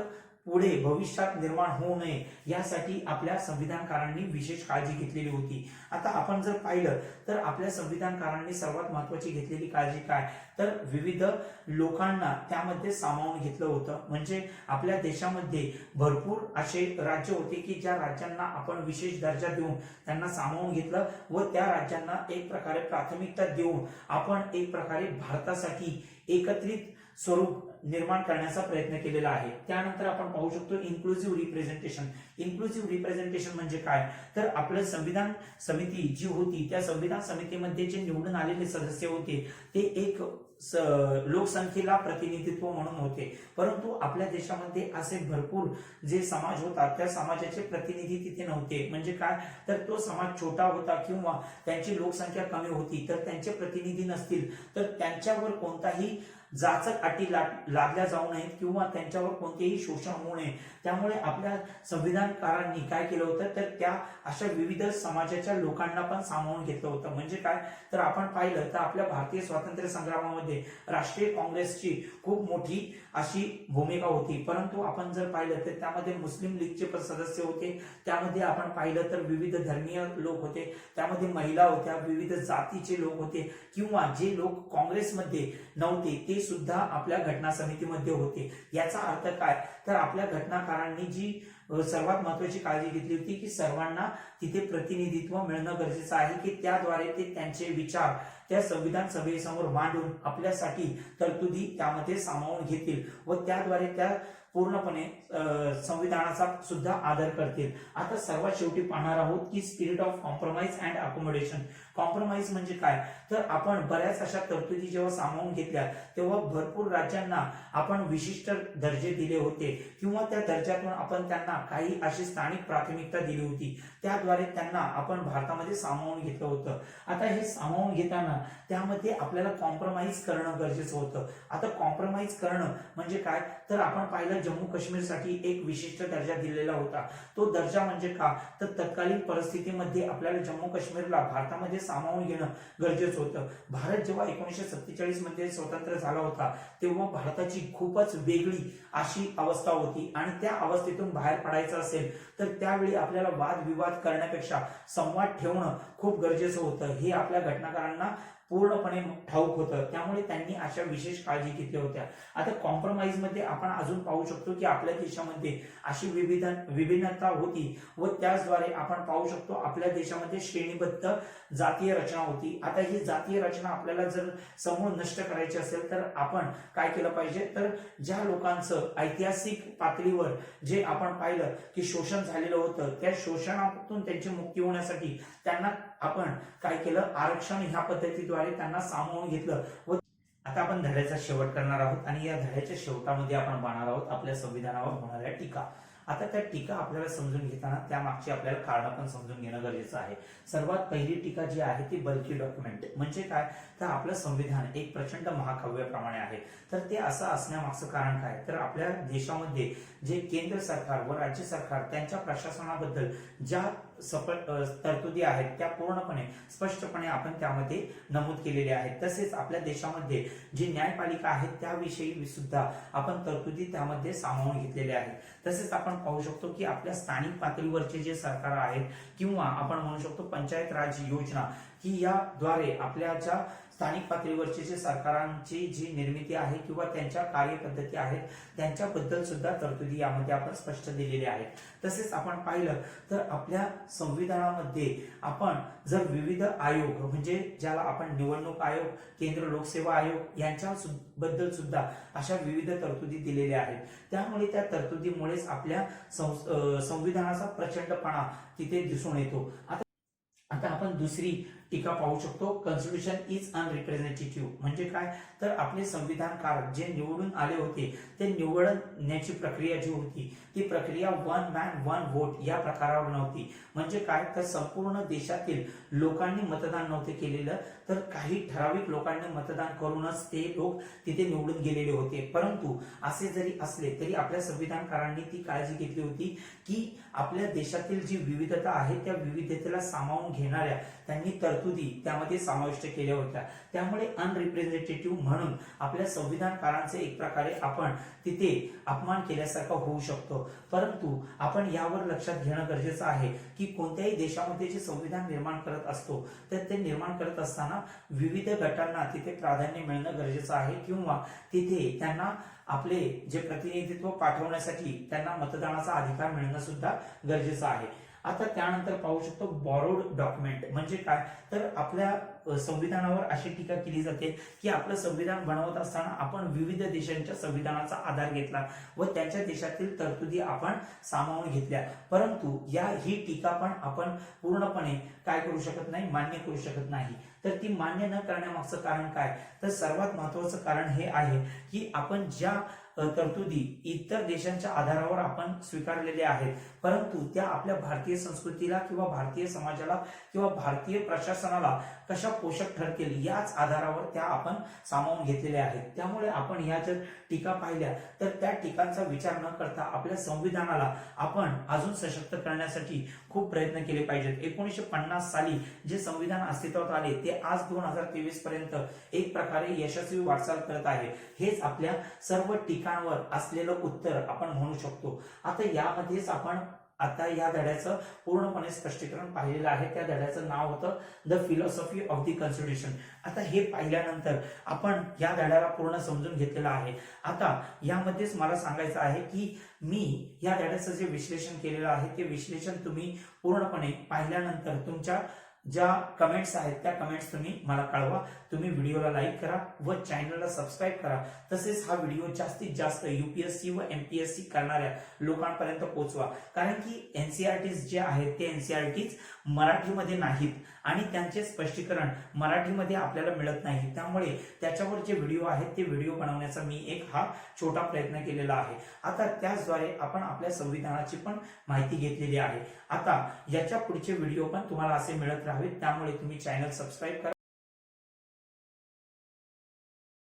पुढे भविष्यात निर्माण होऊ नये यासाठी आपल्या संविधानकारांनी विशेष काळजी घेतलेली होती. आता आपण जर पाहिलं तर आपल्या संविधानकारांनी सर्वात महत्वाची घेतलेली काळजी काय, तर विविध लोकांना त्यामध्ये सामावून घेतलं होतं. म्हणजे आपल्या देशामध्ये भरपूर असे राज्य होते की ज्या राज्यांना आपण विशेष दर्जा देऊन त्यांना सामावून घेतलं व त्या राज्यांना एक प्रकारे प्राथमिकता देऊन आपण एक प्रकारे भारतासाठी एकत्रित स्वरूप निर्माण करण्याचा प्रयत्न केलेला आहे. त्यानंतर आपण पाहू शकतो इन्क्लुझिव्ह रिप्रेझेंटेशन. इन्क्लुझिव्ह रिप्रेझेंटेशन म्हणजे काय, तर आपलं संविधान समिती जी होती त्या संविधान समितीमध्ये जे निवडून आलेले सदस्य होते ते एक लोकसंख्येला प्रतिनिधित्व म्हणून होते, परंतु आपल्या देशामध्ये असे भरपूर जे समाज होता त्या समाजाचे प्रतिनिधी तिथे नव्हते. म्हणजे काय, तर तो समाज छोटा होता किंवा त्यांची लोकसंख्या कमी होती, तर त्यांचे प्रतिनिधी नसतील तर त्यांच्यावर कोणताही जाचक अटी लादल्या जाऊ नयेत किंवा त्यांच्यावर कोणतेही शोषण होऊ नये. त्यामुळे आपल्या संविधानकारांनी काय केलं होतं, तर त्या अशा विविध समाजाच्या लोकांना पण सामावून घेतलं होतं. म्हणजे काय, तर आपण पाहिलं तर आपल्या भारतीय स्वातंत्र्य संग्रामामध्ये राष्ट्रीय काँग्रेसची खूप मोठी अशी भूमिका होती, परंतु आपण जर पाहिलं तर त्यामध्ये मुस्लिम लीगचे सदस्य होते, त्यामध्ये आपण पाहिलं तर विविध धर्मीय लोक होते, त्यामध्ये महिला होत्या, विविध जातीचे लोक होते किंवा जे लोक काँग्रेसमध्ये नव्हते ते सुद्धा आपल्या घटना समितीमध्ये होते. याचा अर्थ काय, तर आपल्या घटनाकारांनी जी सर्वात महत्वाची काळजी घेतली होती की सर्वांना तिथे प्रतिनिधित्व मिळणं गरजेचं आहे की त्याद्वारे ते त्यांचे विचार त्या संविधान सभेसमोर मांडून आपल्यासाठी तरतुदी त्यामध्ये सामावून घेतील व त्याद्वारे त्या पूर्णपणे संविधानाचा सुद्धा आदर करतील. आता सर्वात शेवटी पाहणार आहोत की spirit of compromise and accommodation. Compromise म्हणजे काय, तर आपण बऱ्याच अशा तरतुदी जेव्हा सामावून घेतल्या तेव्हा भरपूर राज्यांना आपण विशिष्ट दर्जे दिले होते किंवा त्या दर्जातून आपण त्यांना काही अशी स्थानिक प्राथमिकता दिली होती, त्याद्वारे त्यांना आपण भारतामध्ये सामावून घेतलं होतं. आता हे सामावून घेताना त्यामध्ये आपल्याला कॉम्प्रोमाइज करणं गरजेचं होतं. आता कॉम्प्रोमाइज करणं म्हणजे काय, तर आपण पाहिलं जम्मू काश्मीरसाठी एक विशिष्ट दर्जा दिलेला होता. तो दर्जा म्हणजे का, तर तत्कालीन परिस्थितीमध्ये आपल्याला जम्मू काश्मीरला भारतामध्ये सामावून घेणं गरजेचं होतं. भारत जेव्हा 1947 मध्ये स्वतंत्र झाला होता तेव्हा भारताची खूपच वेगळी अशी अवस्था होती आणि त्या अवस्थेतून बाहेर पडायचं असेल तर त्यावेळी आपल्याला वादविवाद करण्यापेक्षा संवाद ठेवणं खूप गरजेचं होतं. हे आपल्या घटनाकारांना पूर्णपणे ठाऊक होतं, त्यामुळे त्यांनी अशा विशेष काळजी घेतल्या होत्या. आता कॉम्प्रोमाइज मध्ये आपण अजून पाहू शकतो की आपल्या देशामध्ये अशी विभिन्नता होती व त्याचद्वारे आपण पाहू शकतो आपल्या देशामध्ये श्रेणीबद्ध जातीय रचना होती. आता ही जातीय रचना आपल्याला जर समूळ नष्ट करायची असेल तर आपण काय केलं पाहिजे, तर ज्या लोकांचं ऐतिहासिक पातळीवर जे आपण पाहिलं की शोषण झालेलं होतं, त्या शोषणातून त्यांची मुक्ती होण्यासाठी त्यांना आपण काय केलं, आरक्षण ह्या पद्धतीद्वारे त्यांना सामावून घेतलं. व आता आपण धड्याचा शेवट करणार आहोत आणि या धड्याच्या शेवटामध्ये आपण पाहणार आहोत आपल्या संविधानावर होणाऱ्या टीका. आता त्या टीका आपल्याला समजून घेताना त्यामागची आपल्याला कारण पण समजून घेणं गरजेचं आहे. सर्वात पहिली टीका जी आहे ती बल्की डॉक्युमेंट म्हणजे काय, तर आपलं संविधान एक प्रचंड महाकाव्याप्रमाणे आहे. तर ते असं असण्यामागचं कारण काय, तर आपल्या देशामध्ये जे केंद्र सरकार व राज्य सरकार त्यांच्या प्रशासनाबद्दल ज्या तरतुदी आहेत त्या पूर्णपणे स्पष्टपणे आपण त्यामध्ये नमूद केलेले आहेत. तसेच आपल्या देशामध्ये जी न्यायपालिका आहे त्याविषयी सुद्धा आपण तरतुदी त्यामध्ये सामावून घेतलेल्या आहेत. तसेच आपण पाहू शकतो की आपल्या स्थानिक पातळीवरचे जे सरकार आहेत किंवा आपण म्हणू शकतो पंचायत राज योजना की याद्वारे आपल्या ज्या स्थानिक पातळीवरचे जे सरकारांची जी निर्मिती आहे किंवा त्यांच्या कार्यपद्धती आहेत त्यांच्याबद्दल सुद्धा तरतुदी यामध्ये आपण स्पष्ट दिलेले आहेत. तसेच आपण पाहिलं तर आपल्या संविधानामध्ये आपण जर विविध आयोग म्हणजे ज्याला आपण निवडणूक आयोग, केंद्र लोकसेवा आयोग यांच्या बद्दल सुद्धा अशा विविध तरतुदी दिलेल्या आहेत. त्यामुळे त्या तरतुदीमुळेच आपल्या संविधानाचा प्रचंडपणा तिथे दिसून येतो. आता आपण दुसरी टीका पाहू शकतो, कॉन्स्टिट्यूशन इज अनरिप्रेझेंटेटिव्ह म्हणजे काय, तर आपले संविधानकार जे निवडून आले होते ते निवडण्याची प्रक्रिया जी होती ती प्रक्रिया वन मॅन वन वोट या प्रकारावर नव्हती. म्हणजे काय, तर संपूर्ण देशातील लोकांनी मतदान नव्हते केलेलं, तर काही ठराविक लोकांनी मतदान करूनच ते लोक तिथे निवडून गेलेले होते. परंतु असे जरी असले तरी आपल्या संविधानकारांनी ती काळजी घेतली होती की आपल्या देशातील जी विविधता आहे त्या विविधतेला सामावून घेणाऱ्या त्यांनी तरतुदी त्यामध्ये समाविष्ट केल्या होत्या. त्यामुळे अनरिप्रेझेंटेटिव्ह म्हणून आपल्या संविधानकारांचे एक प्रकारे आपण तिथे अपमान केल्यासारखं होऊ शकतो. परंतु आपण यावर लक्षात घेणं गरजेचं आहे की कोणत्याही देशामध्ये जे संविधान निर्माण करत असतो तर ते निर्माण करत असताना विविध गटांना तिथे प्राधान्य मिळणं गरजेचं आहे किंवा तिथे त्यांना आपले जे प्रतिनिधित्व पाठवण्यासाठी त्यांना मतदानाचा अधिकार मिळणं सुद्धा गरजेचं आहे. आता त्यानंतर पाहू शकतो बॉरोड डॉक्युमेंट म्हणजे काय, तर आपल्या संविधानावर अशी टीका केली जाते की आपलं संविधान बनवत असताना आपण विविध देशांच्या संविधानाचा आधार घेतला व त्यांच्या देशातील तरतुदी आपण सामावून घेतल्या. परंतु ही टीका पण आपण पूर्णपणे काय करू शकत नाही, मान्य करू शकत नाही. तर ती मान्य न करण्यामागचं कारण काय, तर सर्वात महत्वाचं कारण हे आहे की आपण ज्या तरतुदी इतर देशांच्या आधारावर आपण स्वीकारलेल्या आहेत परंतु त्या आपल्या भारतीय संस्कृतीला किंवा भारतीय समाजाला किंवा भारतीय प्रशासनाला कशा पोषक ठरतील याच आधारावर त्या आपण सामावून घेतलेल्या आहेत. त्यामुळे आपण ह्या जर टीका पाहिल्या तर त्या टीकांचा विचार न करता आपल्या संविधानाला आपण अजून सशक्त करण्यासाठी खूप प्रयत्न केले पाहिजेत. 1950 साली जे संविधान अस्तित्वात आले ते आज 2023 पर्यंत एक प्रकारे यशस्वी वाटचाल करत आहे. हेच आपल्या सर्व टीकांवर असलेलं उत्तर आपण म्हणू शकतो. आता यामध्येच आपण आता या धड्याचं पूर्णपणे स्पष्टीकरण पाहिलेलं आहे. त्या धड्याचं नाव होतं the philosophy of the constitution. आता हे पाहिल्यानंतर आपण या धड्याला पूर्ण समजून घेतलेलं आहे. आता यामध्येच मला सांगायचं आहे की मी या धड्याचं जे विश्लेषण केलेलं आहे ते विश्लेषण तुम्ही पूर्णपणे पाहिल्यानंतर तुमच्या ज्या कमेंट्स आहेत त्या कमेंट्स तुम्ही मला कळवा. तुम्ही व्हिडिओला लाईक करा व चॅनलला सबस्क्राईब करा. तसेच हा व्हिडिओ जास्तीत जास्त युपीएससी व एमपीएससी करणाऱ्या लोकांपर्यंत पोहोचवा. कारण की एनसीईआरटीज जे आहेत ते एनसीईआरटीज मराठीमध्ये नाहीत आणि त्यांचे स्पष्टीकरण मराठीमध्ये आपल्याला मिळत नाही. त्यामुळे त्याच्यावर जे व्हिडिओ आहेत ते व्हिडिओ बनवण्याचा मी एक हा छोटा प्रयत्न केलेला आहे. आता त्याचद्वारे आपण आपल्या संविधानाची पण माहिती घेतलेली आहे. आता याच्या पुढचे व्हिडिओ पण तुम्हाला असे मिळत राहावेत, त्यामुळे तुम्ही चॅनल सबस्क्राईब करा.